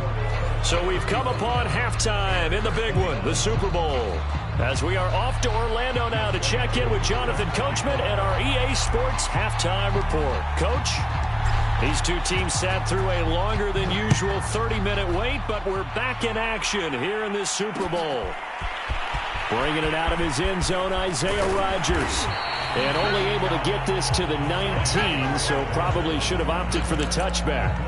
Speaker 2: So we've come upon halftime in the big one, the Super Bowl. As we are off to Orlando now to check in with Jonathan Coachman and our EA Sports Halftime Report. Coach, these two teams sat through a longer than usual 30-minute wait, but we're back in action here in this Super Bowl.
Speaker 4: Bringing it out of his end zone, Isaiah Rodgers. And only able to get this to the 19, so probably should have opted for the touchback.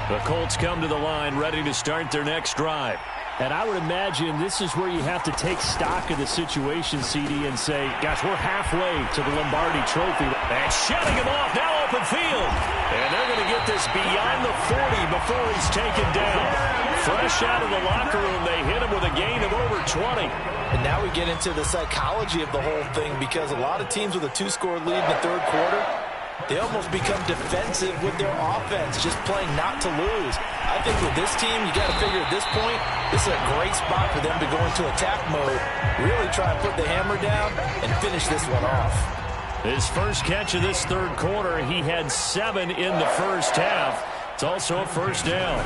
Speaker 2: The Colts come to the line ready to start their next drive.
Speaker 4: And I would imagine this is where you have to take stock of the situation, CD, and say, gosh, we're halfway to the Lombardi Trophy.
Speaker 2: And shutting him off, now open field. And they're going to get this beyond the 40 before he's taken down. Fresh out of the locker room, they hit him with a gain of over 20.
Speaker 3: And now we get into the psychology of the whole thing, because a lot of teams with a 2-score lead in the 3rd quarter, they almost become defensive with their offense, just playing not to lose. I think with this team, you got to figure at this point, this is a great spot for them to go into attack mode, really try and put the hammer down and finish this one off.
Speaker 2: His first catch of this 3rd quarter, he had 7 in the first half. It's also a first down.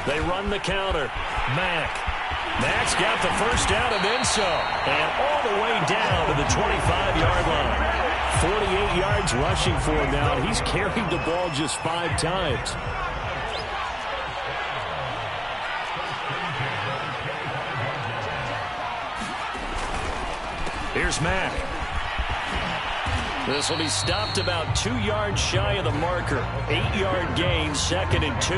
Speaker 2: They run the counter. Mack's got the first down and then some. And all the way down to the 25-yard line.
Speaker 4: 48 yards rushing for him now, and he's carried the ball just 5 times.
Speaker 2: Here's Mack. This will be stopped about 2 yards shy of the marker. 8-yard gain, 2nd and 2.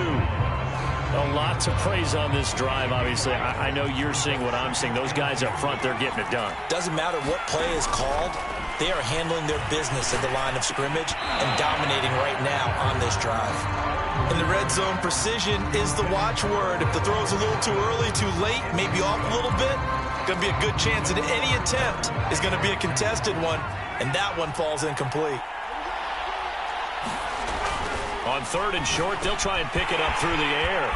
Speaker 2: A lot to praise on this drive, obviously. I know you're seeing what I'm seeing. Those guys up front, they're getting it done.
Speaker 3: Doesn't matter what play is called. They are handling their business at the line of scrimmage and dominating right now on this drive. In the red zone, precision is the watchword. If the throw's a little too early, too late, maybe off a little bit, going to be a good chance that any attempt is going to be a contested one, and that one falls incomplete.
Speaker 2: On 3rd and short, they'll try and pick it up through the air.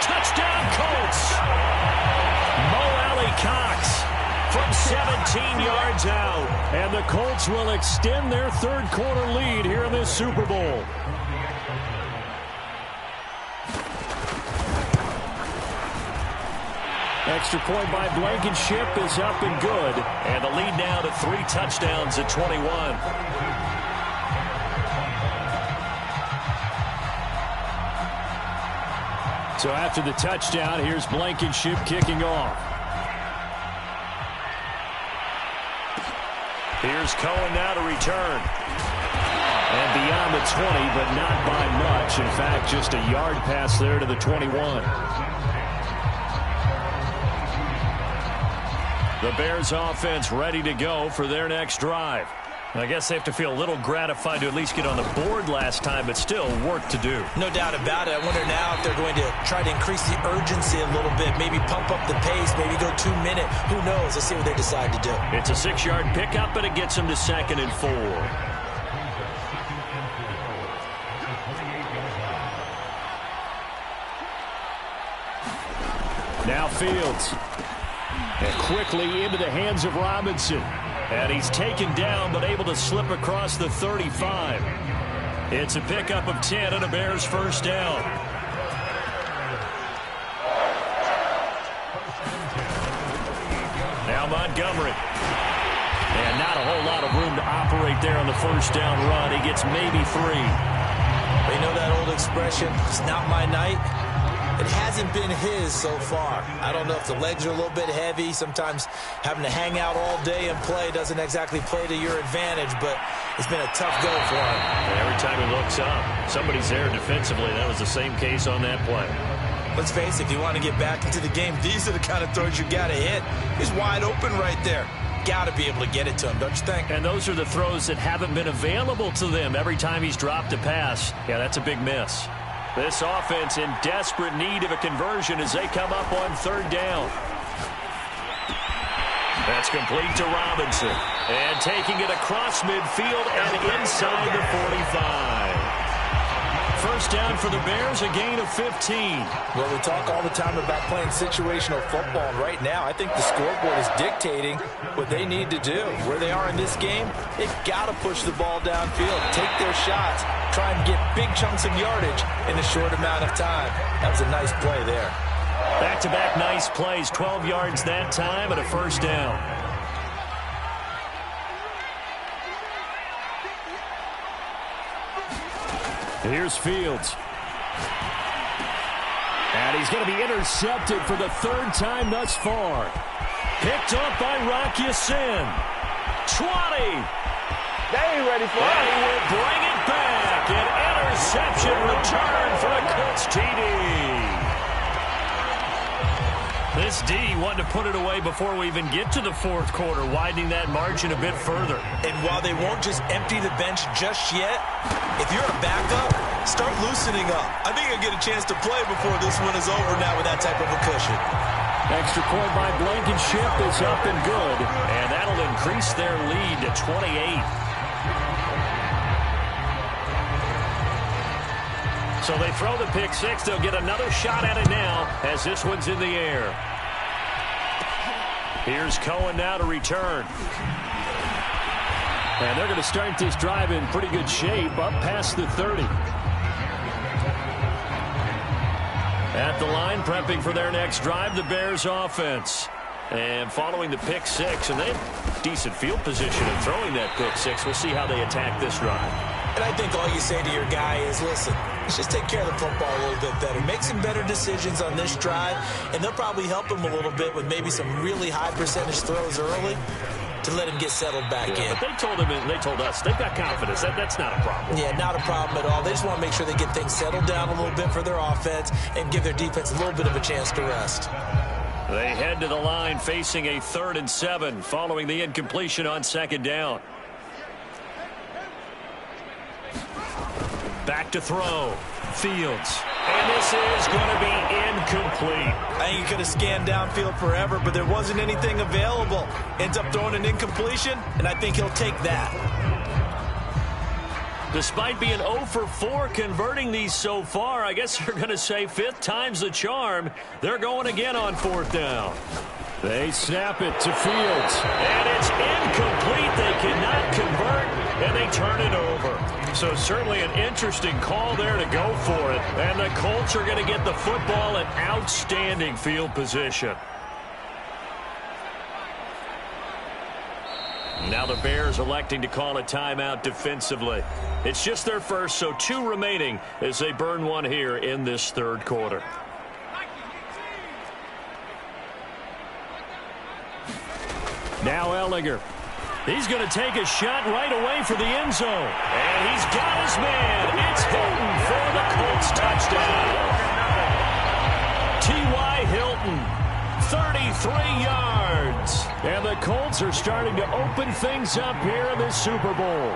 Speaker 2: Touchdown, Colts!
Speaker 4: Mo Alie-Cox from 17 yards out. And the Colts will extend their 3rd quarter lead here in this Super Bowl. Extra point by Blankenship is up and good.
Speaker 2: And the lead now to 3 touchdowns at 21.
Speaker 4: So after the touchdown, here's Blankenship kicking off.
Speaker 2: Here's Cohen now to return.
Speaker 4: And beyond the 20, but not by much. In fact, just a yard pass there to the 21.
Speaker 2: The Bears offense ready to go for their next drive. I guess they have to feel a little gratified to at least get on the board last time, but still work to do.
Speaker 3: No doubt about it. I wonder now if they're going to try to increase the urgency a little bit, maybe pump up the pace, maybe go 2-minute. Who knows? Let's see what they decide to do.
Speaker 2: It's a 6-yard pickup, but it gets them to 2nd and 4.
Speaker 4: Now Fields. And quickly into the hands of Robinson. And he's taken down but able to slip across the 35. It's a pickup of 10 and a Bears first down. Now Montgomery. And not a whole lot of room to operate there on the first down run. He gets maybe 3.
Speaker 3: You know that old expression, it's not my night? It hasn't been his so far. I don't know if the legs are a little bit heavy. Sometimes having to hang out all day and play doesn't exactly play to your advantage, but it's been a tough go for him.
Speaker 4: And every time he looks up, somebody's there defensively. That was the same case on that play.
Speaker 3: Let's face it, if you want to get back into the game, these are the kind of throws you got to hit. He's wide open right there. Got to be able to get it to him, don't you think?
Speaker 4: And those are the throws that haven't been available to them every time he's dropped a pass. Yeah, that's a big miss. This offense in desperate need of a conversion as they come up on third down. That's complete to Robinson. And taking it across midfield and inside the 45. First down for the Bears, a gain of 15.
Speaker 3: Well, we talk all the time about playing situational football, and right now I think the scoreboard is dictating what they need to do. Where they are in this game, they've got to push the ball downfield, take their shots, try and get big chunks of yardage in a short amount of time. That was a nice play there.
Speaker 4: Back-to-back nice plays, 12 yards that time and a first down. Here's Fields. And he's going to be intercepted for the third time thus far. Picked up by Rock Ya-Sin. 20.
Speaker 5: They ain't ready for it.
Speaker 4: And he will bring it back. An interception return for a Colts TD. This D wanted to put it away before we even get to the fourth quarter, widening that margin a bit further.
Speaker 3: And while they won't just empty the bench just yet, if you're a backup, start loosening up. I think you'll get a chance to play before this one is over now with that type of a cushion.
Speaker 4: Extra point by Blankenship is up and good, and that'll increase their lead to 28. So they throw the pick six. They'll get another shot at it now as this one's in the air. Here's Cohen now to return. And they're going to start this drive in pretty good shape, up past the 30. At the line, prepping for their next drive, the Bears offense. And following the pick six, and they have decent field position in throwing that pick six. We'll see how they attack this drive.
Speaker 3: And I think all you say to your guy is, listen, let's just take care of the football a little bit better. Make some better decisions on this drive, and they'll probably help him a little bit with maybe some really high percentage throws early to let him get settled back in.
Speaker 4: But they told him, and they told us, they've got confidence. That's not a problem.
Speaker 3: Yeah, not a problem at all. They just want to make sure they get things settled down a little bit for their offense and give their defense a little bit of a chance to rest.
Speaker 4: They head to the line facing a 3rd and 7 following the incompletion on second down. Back to throw. Fields. And this is going to be incomplete.
Speaker 3: I think he could have scanned downfield forever, but there wasn't anything available. Ends up throwing an incompletion, and I think he'll take that.
Speaker 4: Despite being 0 for 4 converting these so far, I guess you're going to say 5th time's the charm. They're going again on 4th down. They snap it to Fields. And it's incomplete. They cannot convert, and they turn it over. So certainly an interesting call there to go for it. And the Colts are going to get the football in outstanding field position. Now the Bears electing to call a timeout defensively. It's just their first, so 2 remaining as they burn one here in this 3rd quarter. Now Ehlinger. He's going to take a shot right away for the end zone. And he's got his man. It's Hilton for the Colts touchdown. T.Y. Hilton, 33 yards. And the Colts are starting to open things up here in this Super Bowl.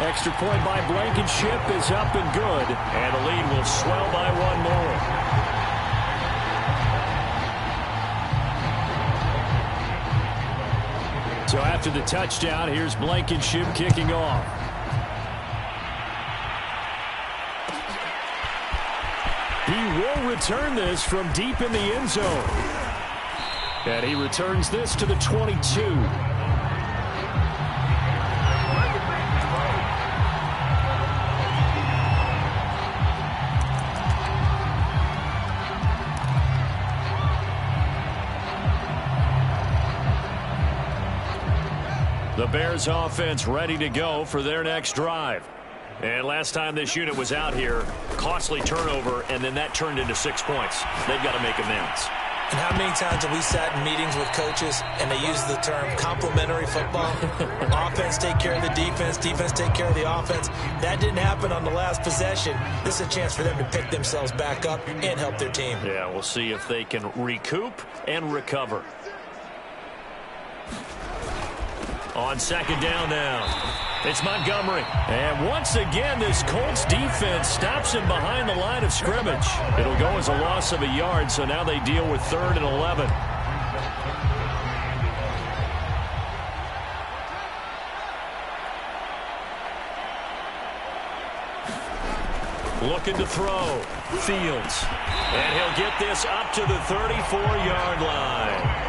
Speaker 4: Extra point by Blankenship is up and good. And the lead will swell by 1 more. So after the touchdown, here's Blankenship kicking off. He will return this from deep in the end zone. And he returns this to the 22. The Bears offense ready to go for their next drive. And last time this unit was out here, costly turnover, and then that turned into 6 points. They've got to make amends.
Speaker 3: And how many times have we sat in meetings with coaches and they use the term complementary football? Offense take care of the defense, defense take care of the offense. That didn't happen on the last possession. This is a chance for them to pick themselves back up and help their team.
Speaker 4: Yeah, we'll see if they can recoup and recover. On second down now, it's Montgomery. And once again, this Colts defense stops him behind the line of scrimmage. It'll go as a loss of a yard, so now they deal with 3rd and 11. Looking to throw. Fields. And he'll get this up to the 34-yard line.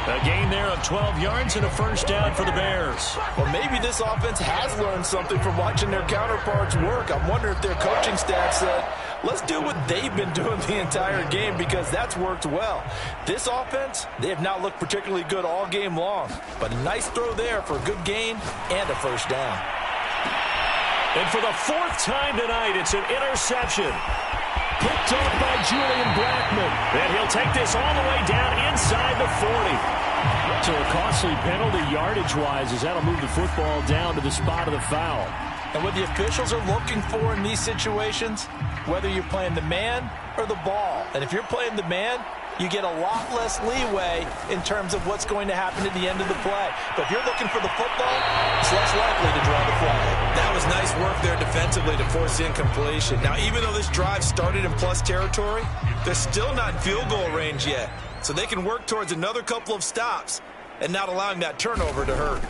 Speaker 4: A gain there of 12 yards and a first down for the Bears.
Speaker 3: Well, maybe this offense has learned something from watching their counterparts work. I'm wondering if their coaching staff said, let's do what they've been doing the entire game, because that's worked well. This offense, they have not looked particularly good all game long. But a nice throw there for a good gain and a first down.
Speaker 4: And for the 4th time tonight, it's an interception. Picked off by Julian Blackmon. And he'll take this all the way down inside the 40. So a costly penalty yardage-wise, as that'll move the football down to the spot of the foul.
Speaker 3: And what the officials are looking for in these situations, whether you're playing the man or the ball. And if you're playing the man, you get a lot less leeway in terms of what's going to happen at the end of the play. But if you're looking for the football, it's less likely to draw the flag. That was nice work there defensively to force the incompletion. Now, even though this drive started in plus territory, they're still not in field goal range yet. So they can work towards another couple of stops and not allowing that turnover to hurt.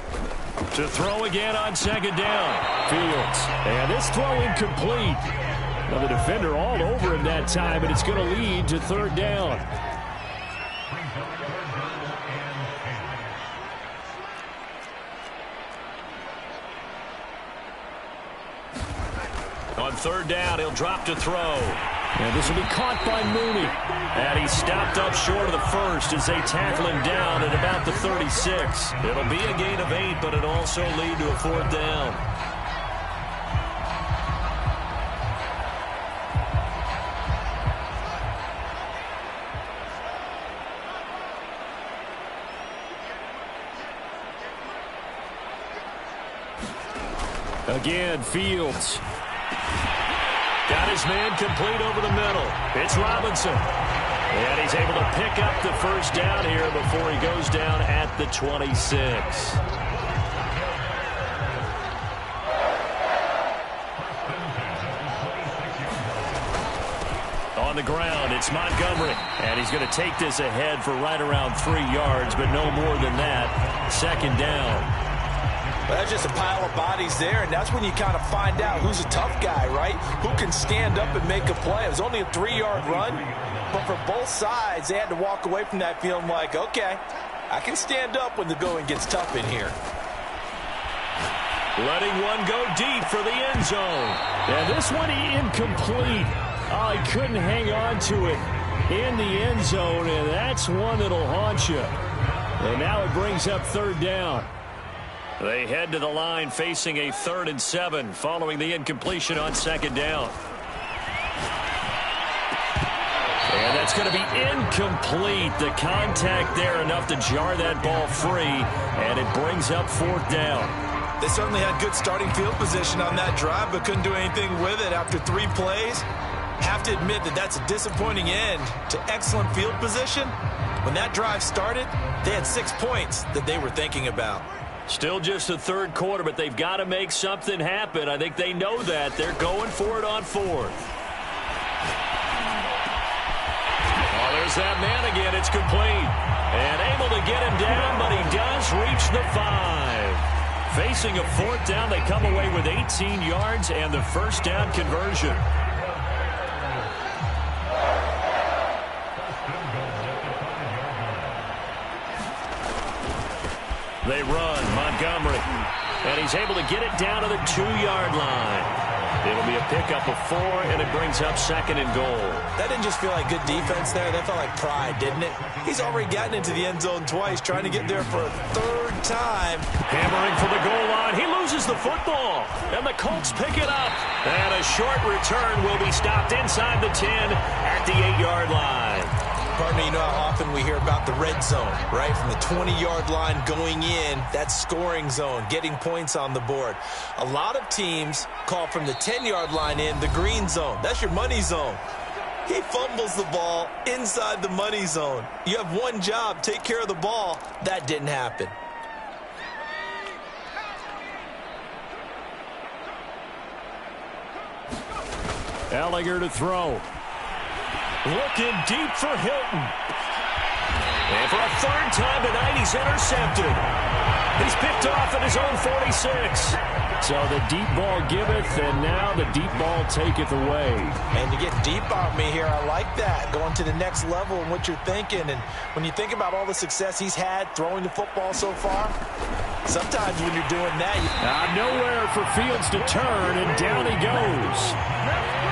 Speaker 4: To throw again on second down. Fields. And this throw incomplete. Now the defender all over him that time, and it's going to lead to 3rd down. On 3rd down, he'll drop to throw. And this will be caught by Mooney. And he's stopped up short of the first as they tackle him down at about the 36. It'll be a gain of 8, but it'll also lead to a 4th down. Again, Fields. Got his man complete over the middle. It's Robinson. And he's able to pick up the first down here before he goes down at the 26. On the ground, it's Montgomery. And he's going to take this ahead for right around 3 yards, but no more than that. 2nd down.
Speaker 3: Well, that's just a pile of bodies there, and that's when you kind of find out who's a tough guy, right? Who can stand up and make a play. It was only a 3-yard run, but for both sides, they had to walk away from that feeling like, okay, I can stand up when the going gets tough in here.
Speaker 4: Letting one go deep for the end zone. And this one incomplete. Oh, he couldn't hang on to it in the end zone, and that's one that'll haunt you. And now it brings up 3rd down. They head to the line facing a 3rd and 7 following the incompletion on 2nd down. And that's going to be incomplete. The contact there enough to jar that ball free, and it brings up 4th down.
Speaker 3: They certainly had good starting field position on that drive, but couldn't do anything with it after 3 plays. Have to admit that that's a disappointing end to excellent field position. When that drive started, they had 6 points that they were thinking about.
Speaker 4: Still just the 3rd quarter, but they've got to make something happen. I think they know that. They're going for it on 4th. Oh, there's that man again. It's complete. And able to get him down, but he does reach the 5. Facing a 4th down, they come away with 18 yards and the first down conversion. They run. Montgomery. And he's able to get it down to the 2-yard line. It'll be a pickup of 4, and it brings up 2nd and goal.
Speaker 3: That didn't just feel like good defense there. That felt like pride, didn't it? He's already gotten into the end zone twice, trying to get there for a 3rd time.
Speaker 4: Hammering for the goal line. He loses the football, and the Colts pick it up. And a short return will be stopped inside the 10 at the 8-yard line.
Speaker 3: Partner, you know how often we hear about the red zone, right? From the 20-yard line going in, that's scoring zone, getting points on the board. A lot of teams call from the 10-yard line in the green zone. That's your money zone. He fumbles the ball inside the money zone. You have one job, take care of the ball. That didn't happen.
Speaker 4: Ellinger to throw. Looking deep for Hilton. And for a 3rd time tonight, he's intercepted. He's picked off at his own 46. So the deep ball giveth, and now the deep ball taketh away.
Speaker 3: And you get deep on me here. I like that. Going to the next level and what you're thinking. And when you think about all the success he's had throwing the football so far, sometimes when you're doing that,
Speaker 4: nowhere for Fields to turn, and down he goes.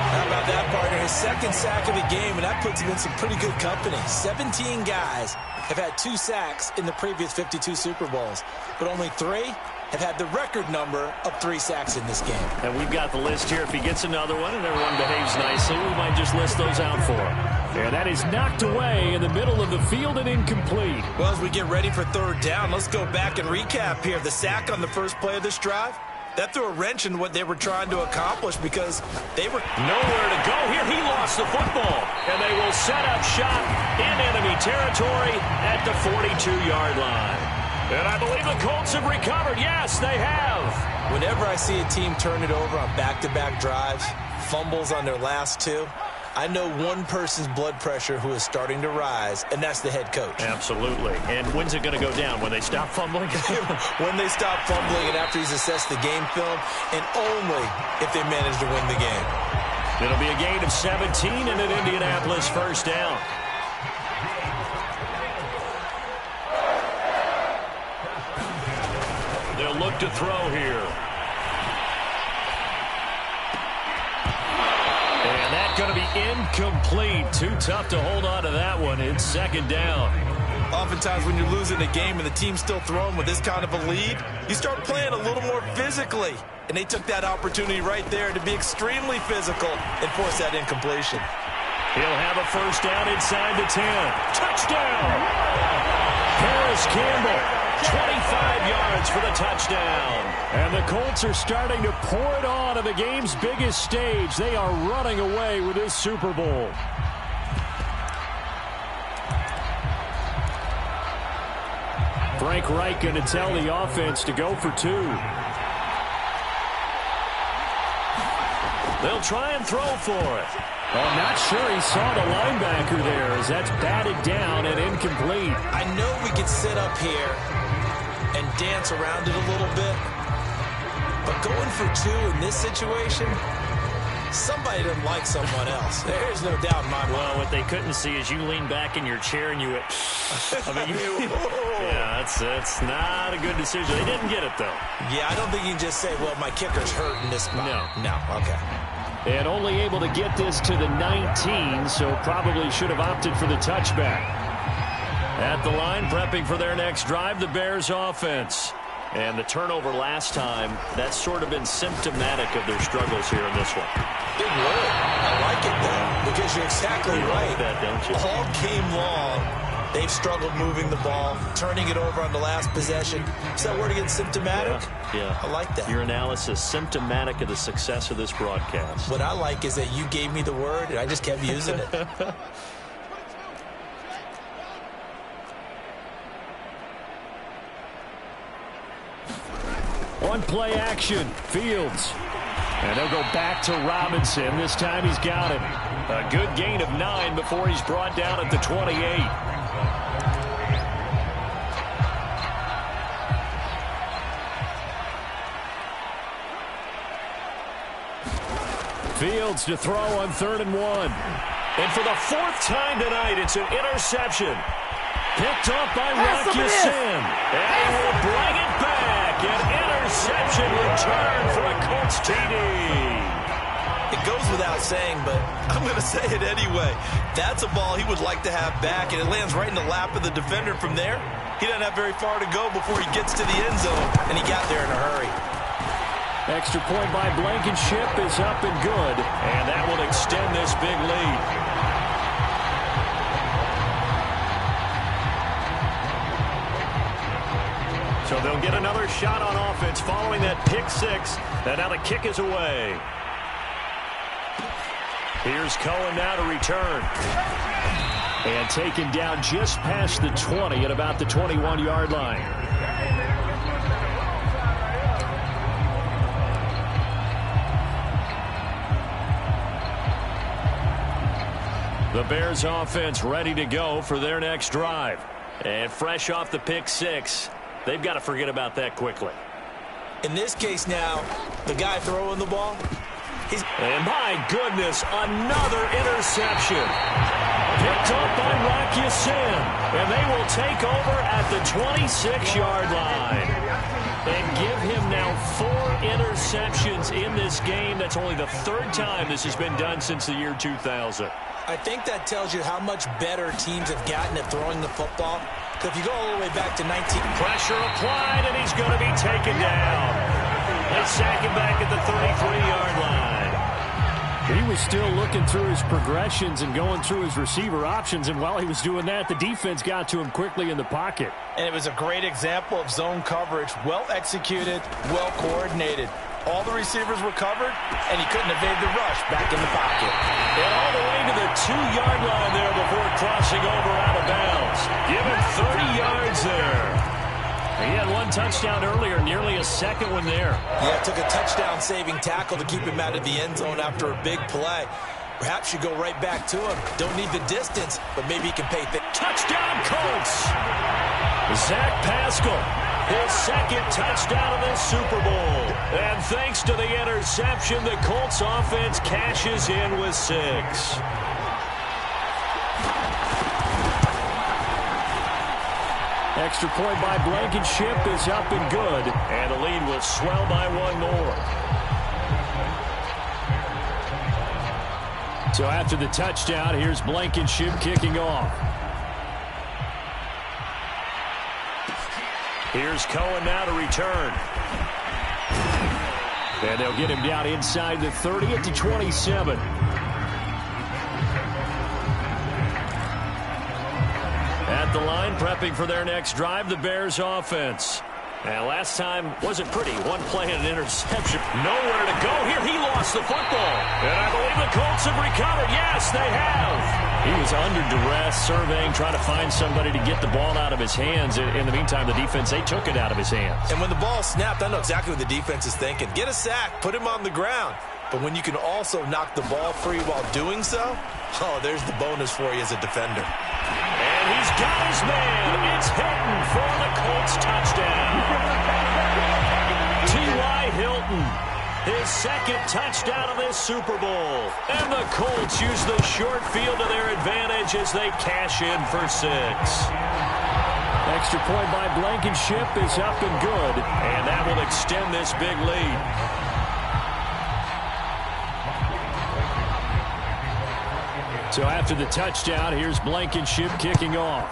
Speaker 3: How about that, partner? His 2nd sack of the game, and that puts him in some pretty good company. 17 guys have had 2 sacks in the previous 52 Super Bowls, but only 3 have had the record number of 3 sacks in this game.
Speaker 4: And we've got the list here. If he gets another one and everyone behaves nicely, we might just list those out for him. And that is knocked away in the middle of the field and incomplete.
Speaker 3: Well, as we get ready for 3rd down, let's go back and recap here. The sack on the first play of this drive, that threw a wrench in what they were trying to accomplish because they were
Speaker 4: nowhere to go. Here he lost the football, and they will set up shop in enemy territory at the 42-yard line. And I believe the Colts have recovered. Yes, they have.
Speaker 3: Whenever I see a team turn it over on back-to-back drives, fumbles on their last 2, I know one person's blood pressure who is starting to rise, and that's the head coach.
Speaker 4: Absolutely. And when's it going to go down? When they stop fumbling?
Speaker 3: When they stop fumbling and after he's assessed the game film, and only if they manage to win the game.
Speaker 4: It'll be a gain of 17 and an Indianapolis 1st down. They'll look to throw here. And that's going to be incomplete. Too tough to hold on to that one. It's 2nd down.
Speaker 3: Oftentimes when you're losing a game and the team's still throwing with this kind of a lead, you start playing a little more physically. And they took that opportunity right there to be extremely physical and force that incompletion.
Speaker 4: He'll have a 1st down inside the 10. Touchdown! Paris Campbell. 25 yards for the touchdown. And the Colts are starting to pour it on the game's biggest stage. They are running away with this Super Bowl. Frank Reich going to tell the offense to go for 2. They'll try and throw for it. I'm not sure he saw the linebacker there as that's batted down and incomplete.
Speaker 3: I know we could sit up here and dance around it a little bit, but going for 2 in this situation, somebody doesn't like someone else. There's no doubt in my mind.
Speaker 4: Well, what they couldn't see is you lean back in your chair and you went, yeah, that's not a good decision. They didn't get it, though.
Speaker 3: Yeah, I don't think you can just say, well, my kicker's hurt in this spot. No, okay.
Speaker 4: And only able to get this to the 19, so probably should have opted for the touchback. At the line, prepping for their next drive, the Bears offense. And the turnover last time, that's sort of been symptomatic of their struggles here in this one.
Speaker 3: Big word. I like it, though, because you're exactly right.
Speaker 4: Like that, don't you?
Speaker 3: All game long, they've struggled moving the ball, turning it over on the last possession. Is that word again, symptomatic?
Speaker 4: Yeah.
Speaker 3: I like that.
Speaker 4: Your analysis, symptomatic of the success of this broadcast.
Speaker 3: What I like is that you gave me the word, and I just kept using it.
Speaker 4: On play action, Fields. And they'll go back to Robinson. This time he's got him. A good gain of 9 before he's brought down at the 28. Fields to throw on 3rd and 1. And for the 4th time tonight, it's an interception. picked off by Rocky Sin. And he will bring it back. An interception return for a Colts TD.
Speaker 3: It goes without saying, but I'm going to say it anyway. That's a ball he would like to have back, and it lands right in the lap of the defender from there. He doesn't have very far to go before he gets to the end zone, and he got there in a hurry.
Speaker 4: Extra point by Blankenship is up and good, and that will extend this big lead. So they'll get another shot on offense following that pick six, and now the kick is away. Here's Cohen now to return. And taken down just past the 20 at about the 21-yard line. The Bears offense ready to go for their next drive. And fresh off the pick six, they've got to forget about that quickly.
Speaker 3: In this case now, the guy throwing the ball,
Speaker 4: and my goodness, another interception. Picked up by Rocky Sin. And they will take over at the 26-yard line. And give him now 4 interceptions in this game. That's only the 3rd time this has been done since the year 2000.
Speaker 3: I think that tells you how much better teams have gotten at throwing the football. Because if you go all the way back to 19...
Speaker 4: Pressure applied, and he's going to be taken down. They sack him back at the 33-yard line. He was still looking through his progressions and going through his receiver options, and while he was doing that, the defense got to him quickly in the pocket.
Speaker 5: And it was a great example of zone coverage. Well executed, well coordinated. All the receivers were covered, and he couldn't evade the rush back in the pocket.
Speaker 4: And all the way to the 2-yard line there before crossing over out of bounds. Give him 30 yards there. He had 1 touchdown earlier, nearly a second one there.
Speaker 3: Yeah, took a touchdown-saving tackle to keep him out of the end zone after a big play. Perhaps you go right back to him. Don't need the distance, but maybe he can pay things.
Speaker 4: Touchdown, Colts! Zach Pascal, his 2nd touchdown of the Super Bowl. And thanks to the interception, the Colts offense cashes in with 6. Extra point by Blankenship is up and good. And the lead will swell by 1 more. So after the touchdown, here's Blankenship kicking off. Here's Cohen now to return. And they'll get him down inside the 30 at the 27. At the line, prepping for their next drive, the Bears offense. And last time wasn't pretty. 1 play and an interception. Nowhere to go here. He lost the football. And I believe the Colts have recovered. Yes, they have. He was under duress, surveying, trying to find somebody to get the ball out of his hands. In the meantime, the defense, they took it out of his hands.
Speaker 3: And when the ball snapped, I know exactly what the defense is thinking. Get a sack, put him on the ground. But when you can also knock the ball free while doing so, oh, there's the bonus for you as a defender.
Speaker 4: And he's got his man. It's Hilton for the Colts touchdown. T.Y. Hilton, his 2nd touchdown of this Super Bowl. And the Colts use the short field to their advantage as they cash in for 6. Extra point by Blankenship is up and good. And that will extend this big lead. So after the touchdown, here's Blankenship kicking off.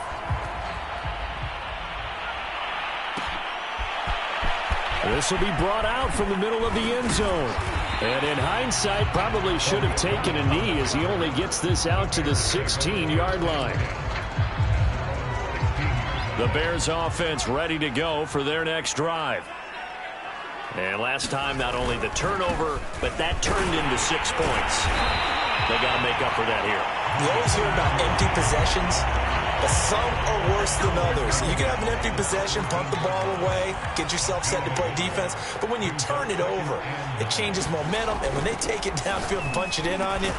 Speaker 4: This will be brought out from the middle of the end zone. And in hindsight, probably should have taken a knee as he only gets this out to the 16-yard line. The Bears offense ready to go for their next drive. And last time, not only the turnover, but that turned into 6 points. They got to make up for that here.
Speaker 3: You always hear about empty possessions, but some are worse than others. You can have an empty possession, punt the ball away, get yourself set to play defense, but when you turn it over, it changes momentum, and when they take it downfield and punch it in on you,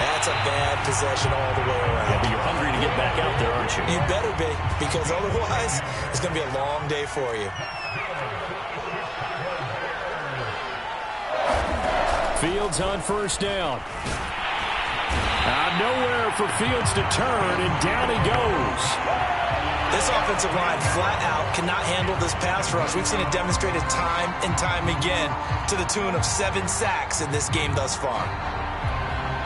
Speaker 3: that's a bad possession all the way around.
Speaker 4: Yeah, but you're hungry to get back out there, aren't you?
Speaker 3: You better be, because otherwise, it's going to be a long day for you.
Speaker 4: Fields on 1st down. Nowhere for Fields to turn, and down he goes.
Speaker 3: This offensive line flat out cannot handle this pass rush. We've seen it demonstrated time and time again to the tune of 7 sacks in this game thus far.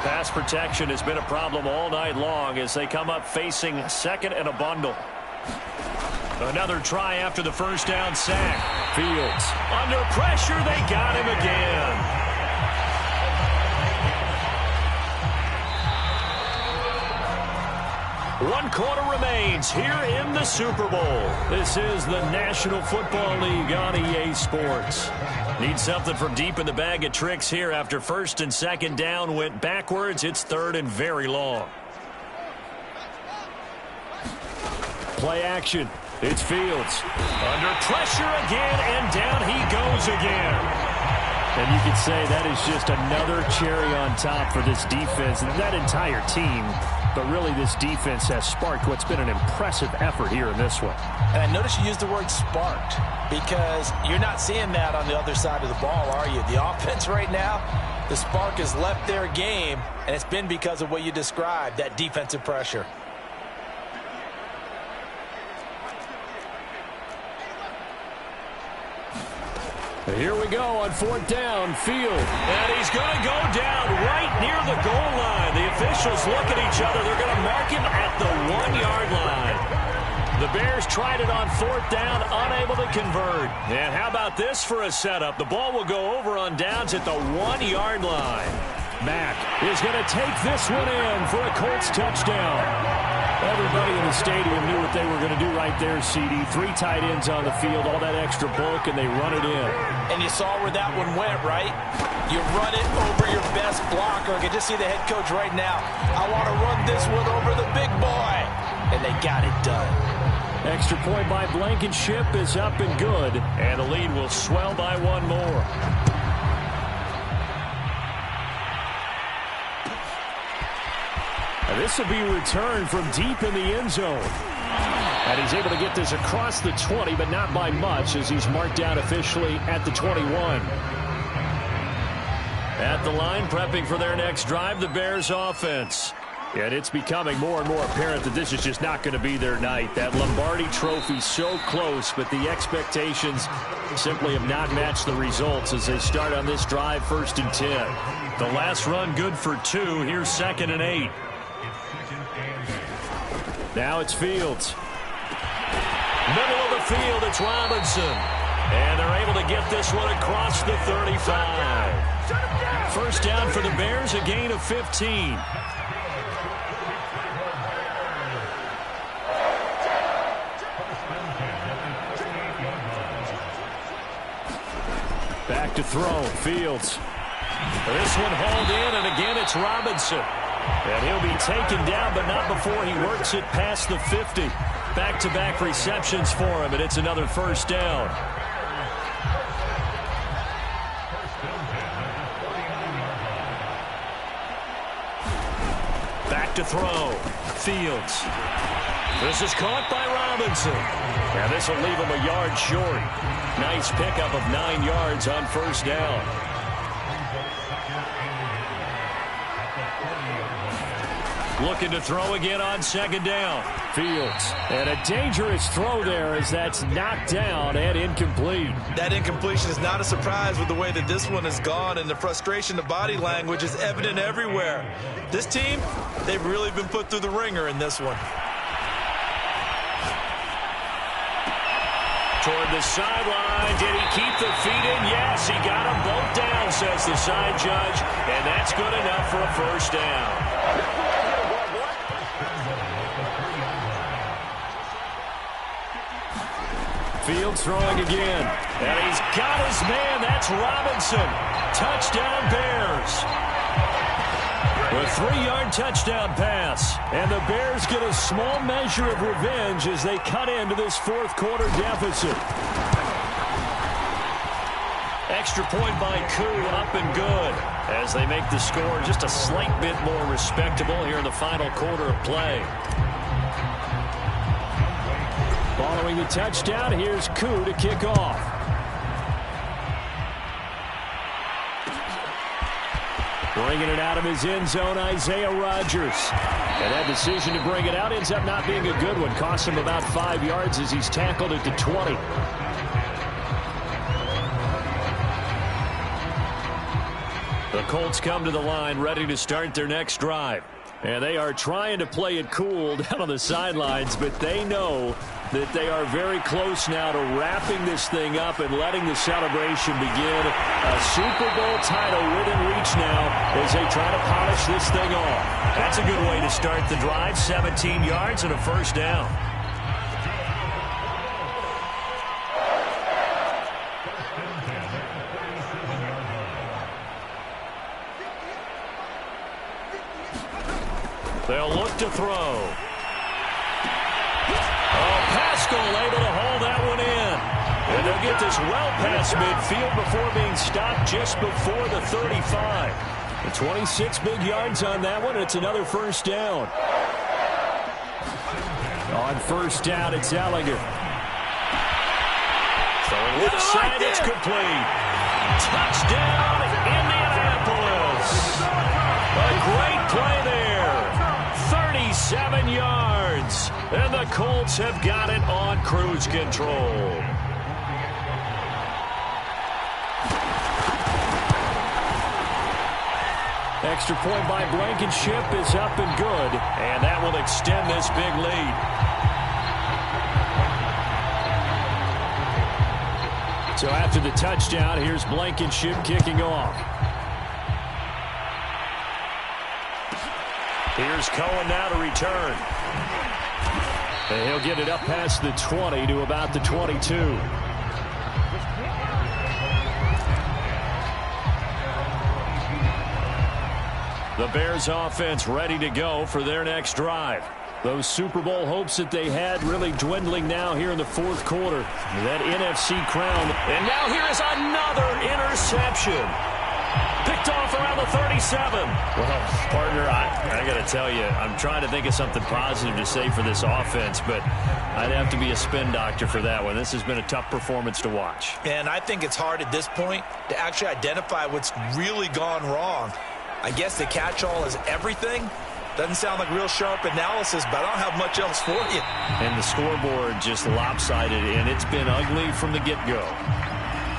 Speaker 4: Pass protection has been a problem all night long as they come up facing second and a bundle. Another try after the first down sack. Fields under pressure. They got him again. 1 quarter remains here in the Super Bowl. This is the National Football League on EA Sports. Need something from deep in the bag of tricks here after first and second down went backwards. It's third and very long. Play action. It's Fields. Under pressure again, and down he goes again. And you could say that is just another cherry on top for this defense and that entire team. But really, this defense has sparked what's been an impressive effort here in this one.
Speaker 3: And I noticed you used the word sparked because you're not seeing that on the other side of the ball, are you? The offense right now, the spark has left their game, and it's been because of what you described, that defensive pressure.
Speaker 4: Here we go on 4th down. Field. And he's going to go down right near the goal line. The officials look at each other. They're going to mark him at the 1-yard line. The Bears tried it on 4th down, unable to convert. And how about this for a setup? The ball will go over on downs at the 1-yard line. Mack is going to take this one in for a Colts touchdown. Everybody in the stadium knew what they were going to do right there, CD. 3 tight ends on the field, all that extra bulk, and they run it in.
Speaker 3: And you saw where that one went, right? You run it over your best blocker. I can just see the head coach right now. I want to run this one over the big boy. And they got it done.
Speaker 4: Extra point by Blankenship is up and good. And the lead will swell by 1 more. This will be returned from deep in the end zone. And he's able to get this across the 20, but not by much as he's marked down officially at the 21. At the line, prepping for their next drive, the Bears offense. And it's becoming more and more apparent that this is just not going to be their night. That Lombardi trophy so close, but the expectations simply have not matched the results as they start on this drive 1st and 10. The last run good for 2. Here's 2nd and 8. Now it's Fields. Middle of the field, it's Robinson. And they're able to get this one across the 35. First down for the Bears, a gain of 15. Back to throw, Fields. This one hauled in, and again it's Robinson. And he'll be taken down, but not before he works it past the 50. Back-to-back receptions for him, and it's another first down. Back to throw. Fields. This is caught by Robinson. And this will leave him a yard short. Nice pickup of 9 yards on first down. Looking to throw again on 2nd down. Fields. And a dangerous throw there as that's knocked down and incomplete.
Speaker 3: That incompletion is not a surprise with the way that this one has gone, and the frustration, the body language is evident everywhere. This team, they've really been put through the ringer in this one.
Speaker 4: Toward the sideline. Did he keep the feet in? Yes, he got them both down, says the side judge. And that's good enough for a first down. Fields throwing again. And he's got his man. That's Robinson. Touchdown Bears. A 3-yard touchdown pass. And the Bears get a small measure of revenge as they cut into this 4th quarter deficit. Extra point by Koo, up and good. As they make the score just a slight bit more respectable here in the final quarter of play. Following the touchdown, here's Koo to kick off. Bringing it out of his end zone, Isaiah Rodgers. And that decision to bring it out ends up not being a good one. Costs him about 5 yards as he's tackled at the 20. The Colts come to the line ready to start their next drive. And they are trying to play it cool down on the sidelines, but they know that they are very close now to wrapping this thing up and letting the celebration begin. A Super Bowl title within reach now as they try to polish this thing off.
Speaker 2: That's a good way to start the drive. 17 yards and a first down. They'll look to throw. Oh, Pascal able to hold that one in. And they'll get this well past midfield before being stopped just before the 35.
Speaker 4: The 26 big yards on that one. It's another first down. On first down, it's Ehlinger.
Speaker 2: Throwing left side, it's complete. Touchdown, Indianapolis. A great play there. 37 yards. And the Colts have got it on cruise control.
Speaker 4: Extra point by Blankenship is up and good.
Speaker 2: And that will extend this big lead.
Speaker 4: So after the touchdown, here's Blankenship kicking off.
Speaker 2: Here's Cohen now to return.
Speaker 4: And he'll get it up past the 20 to about the 22. The Bears offense ready to go for their next drive. Those Super Bowl hopes that they had really dwindling now here in the fourth quarter. That NFC crown.
Speaker 2: And now here is another interception. Picked off around the 37.
Speaker 4: Well, partner, I got to tell you, I'm trying to think of something positive to say for this offense, but I'd have to be a spin doctor for that one. This has been a tough performance to watch.
Speaker 3: And I think it's hard at this point to actually identify what's really gone wrong. I guess the catch-all is everything. Doesn't sound like real sharp analysis, but I don't have much else for you.
Speaker 4: And the scoreboard just lopsided, and it's been ugly from the get-go.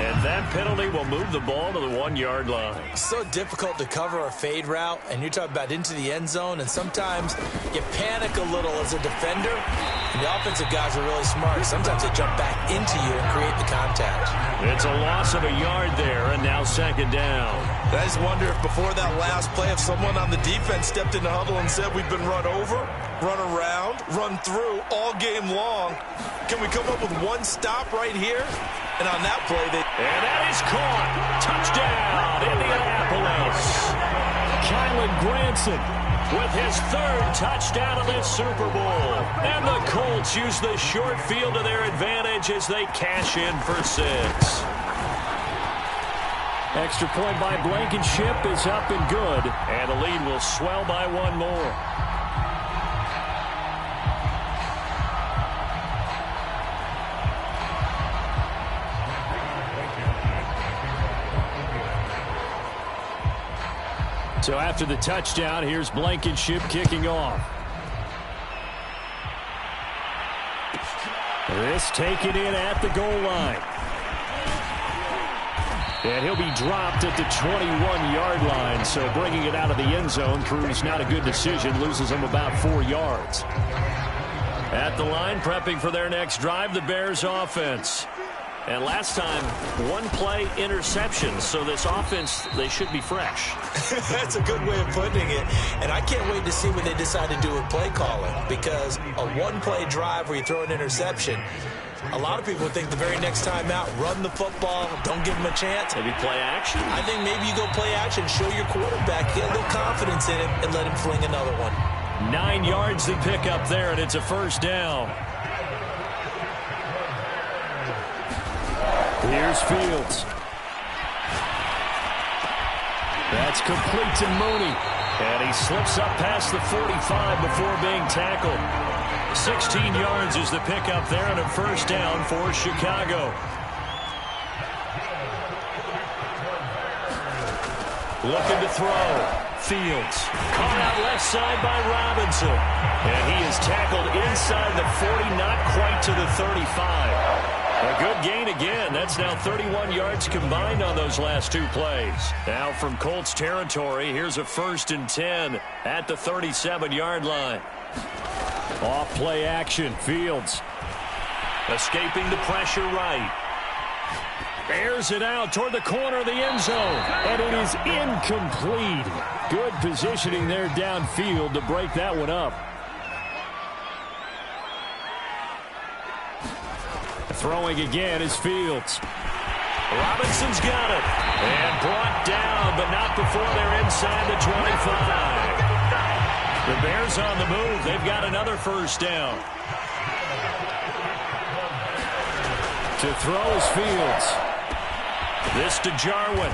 Speaker 2: And that penalty will move the ball to the 1-yard line.
Speaker 3: It's so difficult to cover a fade route, and you're talking about into the end zone, and sometimes you panic a little as a defender, and the offensive guys are really smart. Sometimes they jump back into you and create the contact.
Speaker 2: It's a loss of a yard there, and now second down.
Speaker 3: I just wonder if before that last play, if someone on the defense stepped in the huddle and said, we've been run over, run around, run through all game long. Can we come up with one stop right here? And on that play,
Speaker 2: and that is caught. Touchdown, Indianapolis.
Speaker 4: Kylen Granson
Speaker 2: with his third touchdown of this Super Bowl. And the Colts use the short field to their advantage as they cash in for 6.
Speaker 4: Extra point by Blankenship is up and good.
Speaker 2: And the lead will swell by one more.
Speaker 4: So after the touchdown, here's Blankenship kicking off. This taken in at the goal line. And he'll be dropped at the 21-yard line, so bringing it out of the end zone proves not a good decision, loses him about 4 yards.
Speaker 2: At the line, prepping for their next drive, the Bears offense. And last time, one play interception, so this offense, they should be fresh.
Speaker 3: That's a good way of putting it. And I can't wait to see what they decide to do with play calling, because a one-play drive where you throw an interception, a lot of people think the very next time out, run the football, don't give them a chance.
Speaker 2: Maybe play action?
Speaker 3: I think maybe you go play action, show your quarterback, get a little confidence in him, and let him fling another one.
Speaker 4: 9 yards to pick up there, and it's a first down. Here's Fields. That's complete to Mooney.
Speaker 2: And he slips up past the 45 before being tackled. 16 yards is the pickup there and a first down for Chicago.
Speaker 4: Looking to throw. Fields. Caught out left side by Robinson. And he is tackled inside the 40, not quite to the 35. A good gain again. That's now 31 yards combined on those last two plays. Now from Colts territory, here's a 1st and 10 at the 37-yard line. Off play action. Fields. Escaping the pressure right. Airs it out toward the corner of the end zone. And it is incomplete. Good positioning there downfield to break that one up. Throwing again is Fields. Robinson's got it. And brought down, but not before they're inside the 25. The Bears on the move. They've got another 1st down. To throw is Fields. This to Jarwin.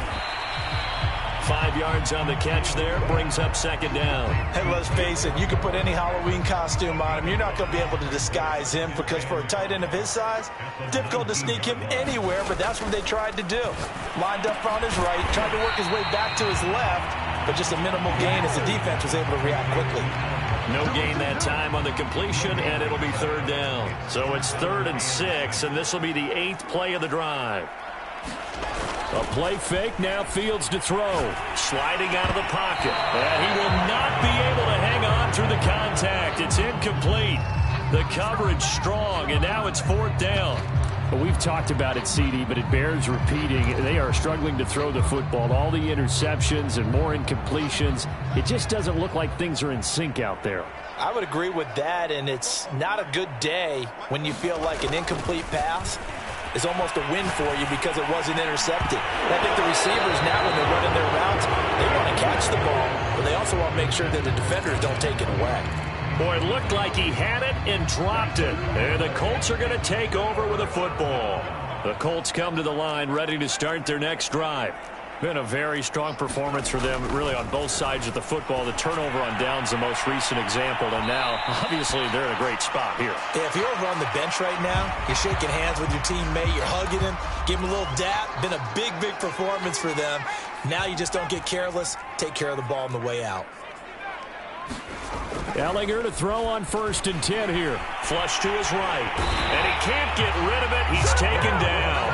Speaker 4: 5 yards on the catch there. Brings up 2nd down.
Speaker 5: Hey, let's face it. You can put any Halloween costume on him. You're not going to be able to disguise him because for a tight end of his size, difficult to sneak him anywhere, but that's what they tried to do. Lined up on his right, tried to work his way back to his left, but just a minimal gain as the defense was able to react quickly.
Speaker 4: No gain that time on the completion, and it'll be 3rd down. So it's 3rd and 6, and this will be the 8th play of the drive. A play fake, now Fields to throw. Sliding out of the pocket. And he will not be able to hang on through the contact. It's incomplete. The coverage strong, and now it's 4th down.
Speaker 2: Well, we've talked about it, CD, but it bears repeating. They are struggling to throw the football. All the interceptions and more incompletions. It just doesn't look like things are in sync out there.
Speaker 5: I would agree with that, and it's not a good day when you feel like an incomplete pass is almost a win for you because it wasn't intercepted. And I think the receivers now, when they're running their routes, they want to catch the ball, but they also want to make sure that the defenders don't take it away.
Speaker 4: Boy, it looked like he had it and dropped it. And the Colts are going to take over with a football. The Colts come to the line ready to start their next drive. Been a very strong performance for them, really, on both sides of the football. The turnover on downs, the most recent example, and now, obviously, they're in a great spot here.
Speaker 3: Yeah, if you're over on the bench right now, you're shaking hands with your teammate, you're hugging him, give him a little dap. Been a big, big performance for them. Now you just don't get careless. Take care of the ball on the way out.
Speaker 2: Ehlinger to throw on 1st and 10 here.
Speaker 4: Flush to his right, and he can't get rid of it. He's taken down.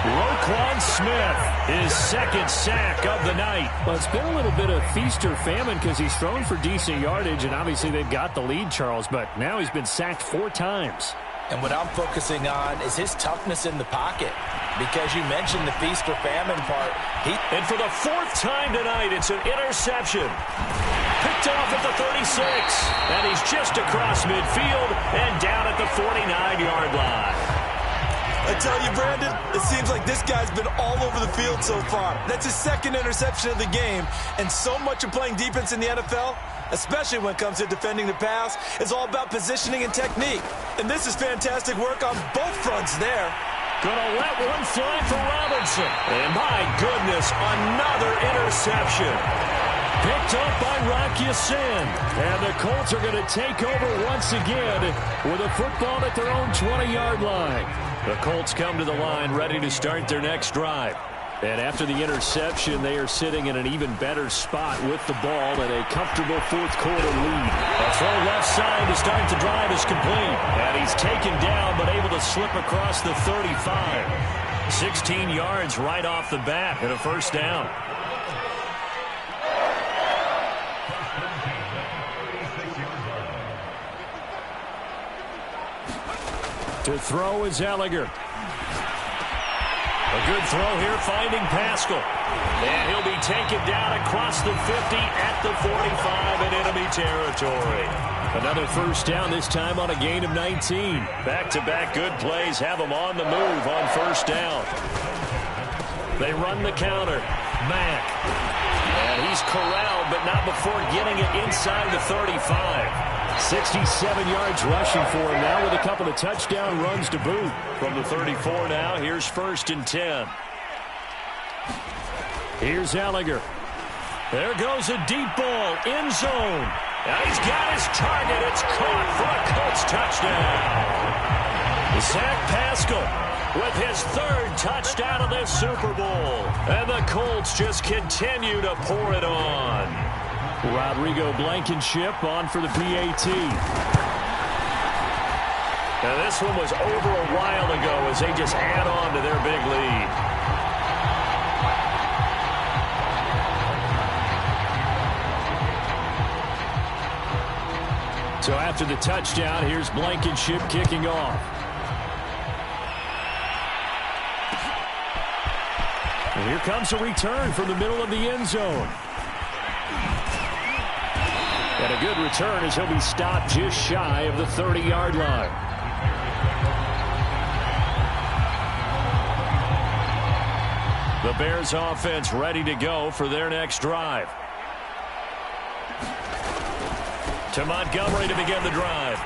Speaker 4: Roquan Smith, his 2nd sack of the night.
Speaker 2: Well, it's been a little bit of feast or famine because he's thrown for decent yardage, and obviously they've got the lead, Charles, but now he's been sacked 4 times.
Speaker 3: And what I'm focusing on is his toughness in the pocket, because you mentioned the feast or famine part.
Speaker 4: And for the 4th time tonight, it's an interception. Picked off at the 36, and he's just across midfield and down at the 49-yard line.
Speaker 5: I tell you, Brandon, it seems like this guy's been all over the field so far. That's his 2nd interception of the game, and so much of playing defense in the NFL, especially when it comes to defending the pass, is all about positioning and technique. And this is fantastic work on both fronts there.
Speaker 4: Gonna let one fly for Robinson. And my goodness, another interception. Picked up by Rock Ya-Sin. And the Colts are going to take over once again with a football at their own 20-yard line. The Colts come to the line ready to start their next drive. And after the interception, they are sitting in an even better spot with the ball and a comfortable 4th quarter lead. A throw left side to start the drive is complete. And he's taken down but able to slip across the 35. 16 yards right off the bat and a 1st down. To throw is Ehlinger. A good throw here, finding Pascal. And he'll be taken down across the 50 at the 45 in enemy territory.
Speaker 2: Another 1st down, this time on a gain of 19.
Speaker 4: Back-to-back good plays have them on the move on 1st down. They run the counter. Mack. And he's corralled, but not before getting it inside the 35.
Speaker 2: 67 yards rushing for him now with a couple of touchdown runs to boot.
Speaker 4: From the 34 now, here's 1st and 10.
Speaker 2: Here's Ehlinger.
Speaker 4: There goes a deep ball, end zone. And he's got his target. It's caught for a Colts touchdown. Zach Pascal with his third touchdown of this Super Bowl. And the Colts just continue to pour it on.
Speaker 2: Rodrigo Blankenship on for the PAT.
Speaker 4: And this one was over a while ago as they just add on to their big lead.
Speaker 2: So after the touchdown, here's Blankenship kicking off. And here comes a return from the middle of the end zone. And a good return as he'll be stopped just shy of the 30-yard line.
Speaker 4: The Bears offense ready to go for their next drive. To Montgomery to begin the drive.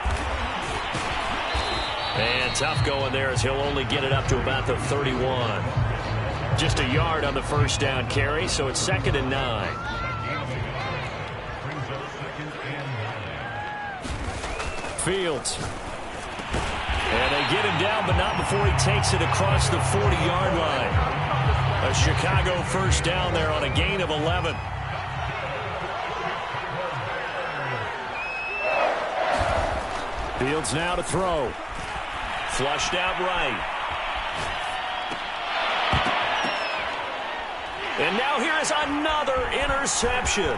Speaker 4: And tough going there as he'll only get it up to about the 31. Just a yard on the first down carry, so it's 2nd and 9.
Speaker 2: Fields.
Speaker 4: And they get him down, but not before he takes it across the 40-yard line. A Chicago first down there on a gain of 11.
Speaker 2: Fields now to throw.
Speaker 4: Flushed out right. And now here is another interception.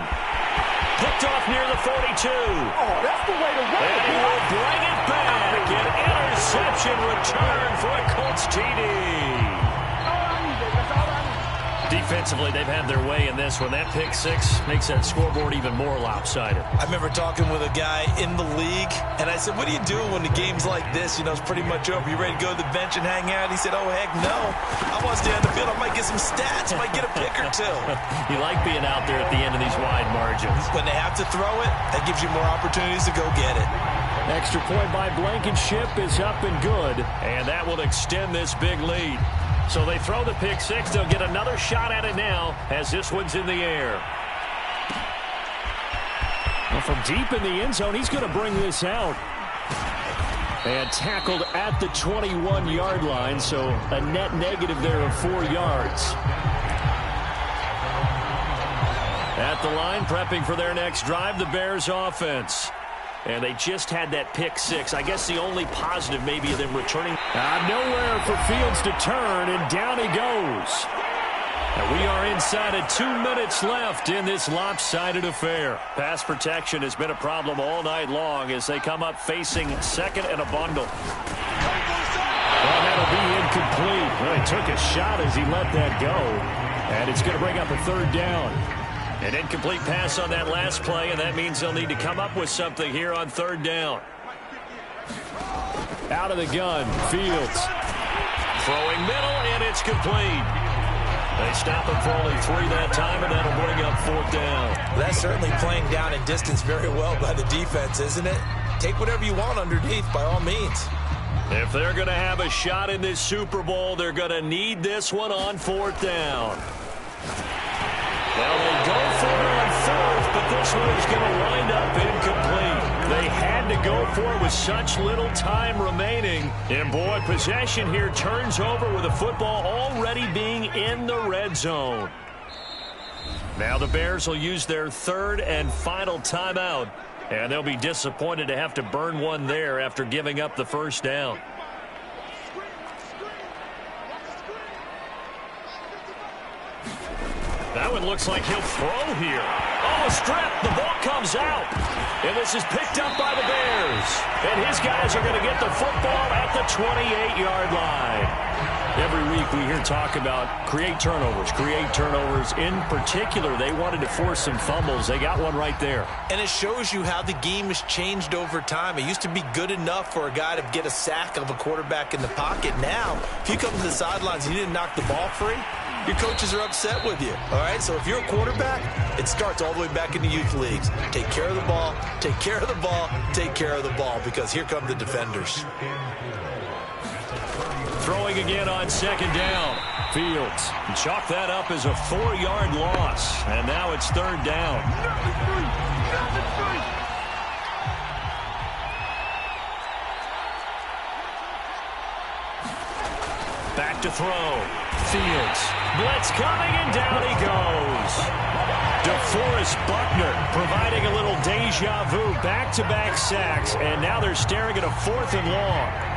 Speaker 4: Picked off near the 42.
Speaker 6: Oh, that's the way to run it.
Speaker 4: And he will bring it back. An interception return for a Colts TD. Defensively, they've had their way in this one. That pick six makes that scoreboard even more lopsided.
Speaker 3: I remember talking with a guy in the league, and I said, what do you do when the game's like this? You know, it's pretty much over. You ready to go to the bench and hang out? He said, oh, heck no. I want to stay on the field. I might get some stats. I might get a pick or two.
Speaker 4: You like being out there at the end of these wide margins.
Speaker 3: When they have to throw it, that gives you more opportunities to go get it.
Speaker 2: Extra point by Blankenship is up and good.
Speaker 4: And that will extend this big lead. So they throw the pick six. They'll get another shot at it now as this one's in the air.
Speaker 2: Well, from deep in the end zone, he's going to bring this out. And tackled at the 21-yard line, so a net negative there of 4 yards.
Speaker 4: At the line, prepping for their next drive, the Bears offense. And they just had that pick six. I guess the only positive maybe of them returning.
Speaker 2: Nowhere for Fields to turn, and down he goes.
Speaker 4: And we are inside of 2 minutes left in this lopsided affair. Pass protection has been a problem all night long as they come up facing second and a bundle.
Speaker 2: Well, that'll be incomplete. Well, he took a shot as he let that go. And it's going to bring up a third down.
Speaker 4: An incomplete pass on that last play, and that means they'll need to come up with something here on third down.
Speaker 2: Out of the gun, Fields.
Speaker 4: Throwing middle, and it's complete. They stop him for only 3 that time, and that'll bring up fourth down.
Speaker 3: That's certainly playing down in distance very well by the defense, isn't it? Take whatever you want underneath, by all means.
Speaker 4: If they're going to have a shot in this Super Bowl, they're going to need this one on fourth down. Well, they go for it on fourth, but this one is going to wind up incomplete. They had to go for it with such little time remaining. And, boy, possession here turns over with the football already being in the red zone. Now the Bears will use their third and final timeout, and they'll be disappointed to have to burn one there after giving up the first down. That one looks like he'll throw here. Oh, a strip. The ball comes out. And this is picked up by the Bears. And his guys are going to get the football at the 28-yard line. Every week we hear talk about create turnovers. In particular, they wanted to force some fumbles. They got one right there.
Speaker 3: And it shows you how the game has changed over time. It used to be good enough for a guy to get a sack of a quarterback in the pocket. Now, if you come to the sidelines and you didn't knock the ball free, your coaches are upset with you, all right? So if you're a quarterback, it starts all the way back in the youth leagues. Take care of the ball, take care of the ball, take care of the ball, because here come the defenders.
Speaker 4: Throwing again on second down. Fields. Chalk that up as a 4-yard loss. And now it's third down. Back to throw. Fields. Blitz coming, and down he goes. DeForest Buckner providing a little deja vu. Back-to-back sacks, and now they're staring at a 4th and long.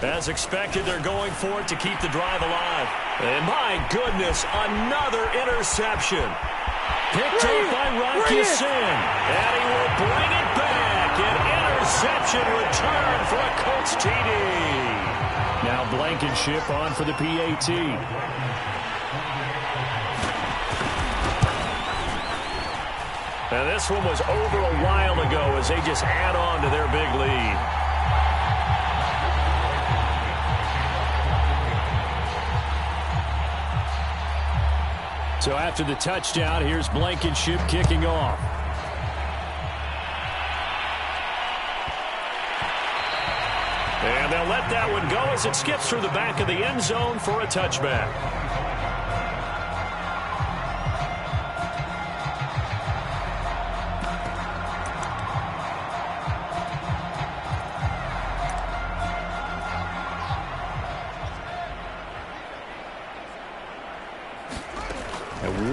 Speaker 4: As expected, they're going for it to keep the drive alive. And my goodness, another interception. Picked up by Rocky Sin. And he will bring it back. An interception return for a Colts TD. Now Blankenship on for the PAT. And this one was over a while ago as they just add on to their big lead. So after the touchdown, here's Blankenship kicking off. And they'll let that one go as it skips through the back of the end zone for a touchback.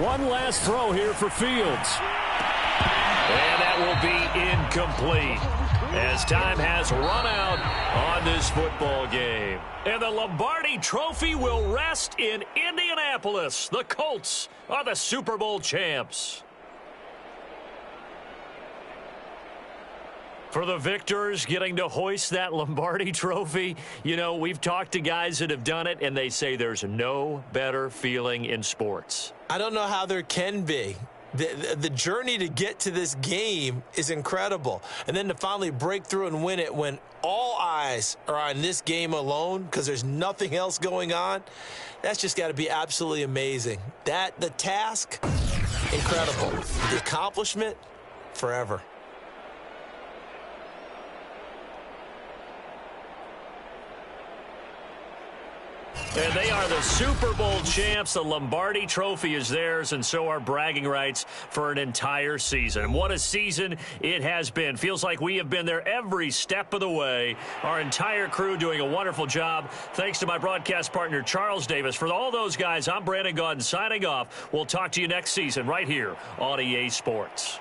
Speaker 4: One last throw here for Fields. And that will be incomplete as time has run out on this football game. And the Lombardi Trophy will rest in Indianapolis. The Colts are the Super Bowl champs. For the victors getting to hoist that Lombardi Trophy, you know, we've talked to guys that have done it, and they say there's no better feeling in sports.
Speaker 3: I don't know how there can be. The journey to get to this game is incredible. And then to finally break through and win it when all eyes are on this game alone because there's nothing else going on, that's just got to be absolutely amazing. The task, incredible. The accomplishment, forever.
Speaker 4: And they are the Super Bowl champs. The Lombardi Trophy is theirs, and so are bragging rights for an entire season. And what a season it has been. Feels like we have been there every step of the way. Our entire crew doing a wonderful job. Thanks to my broadcast partner, Charles Davis. For all those guys, I'm Brandon Gaudin signing off. We'll talk to you next season right here on EA Sports.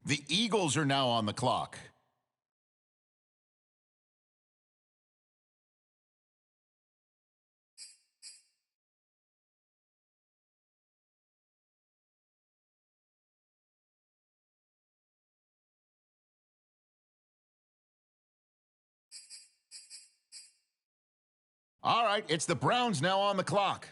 Speaker 7: The Eagles are now on the clock. All right, it's the Browns now on the clock.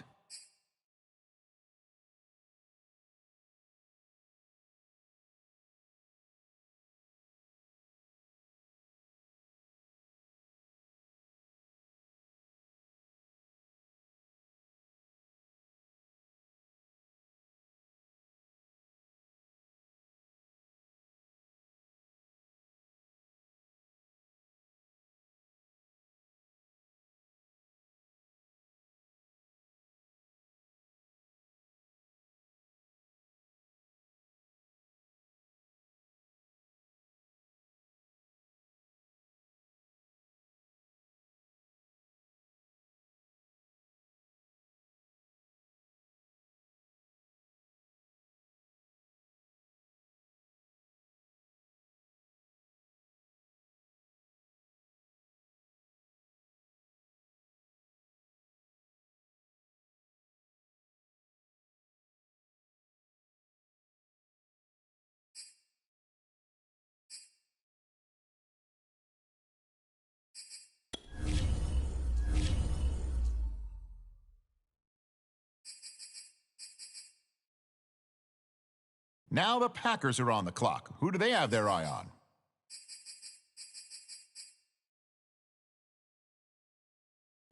Speaker 7: Now the Packers are on the clock. Who do they have their eye on?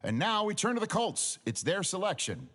Speaker 7: And now we turn to the Colts. It's their selection.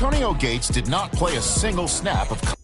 Speaker 7: Antonio Gates did not play a single snap of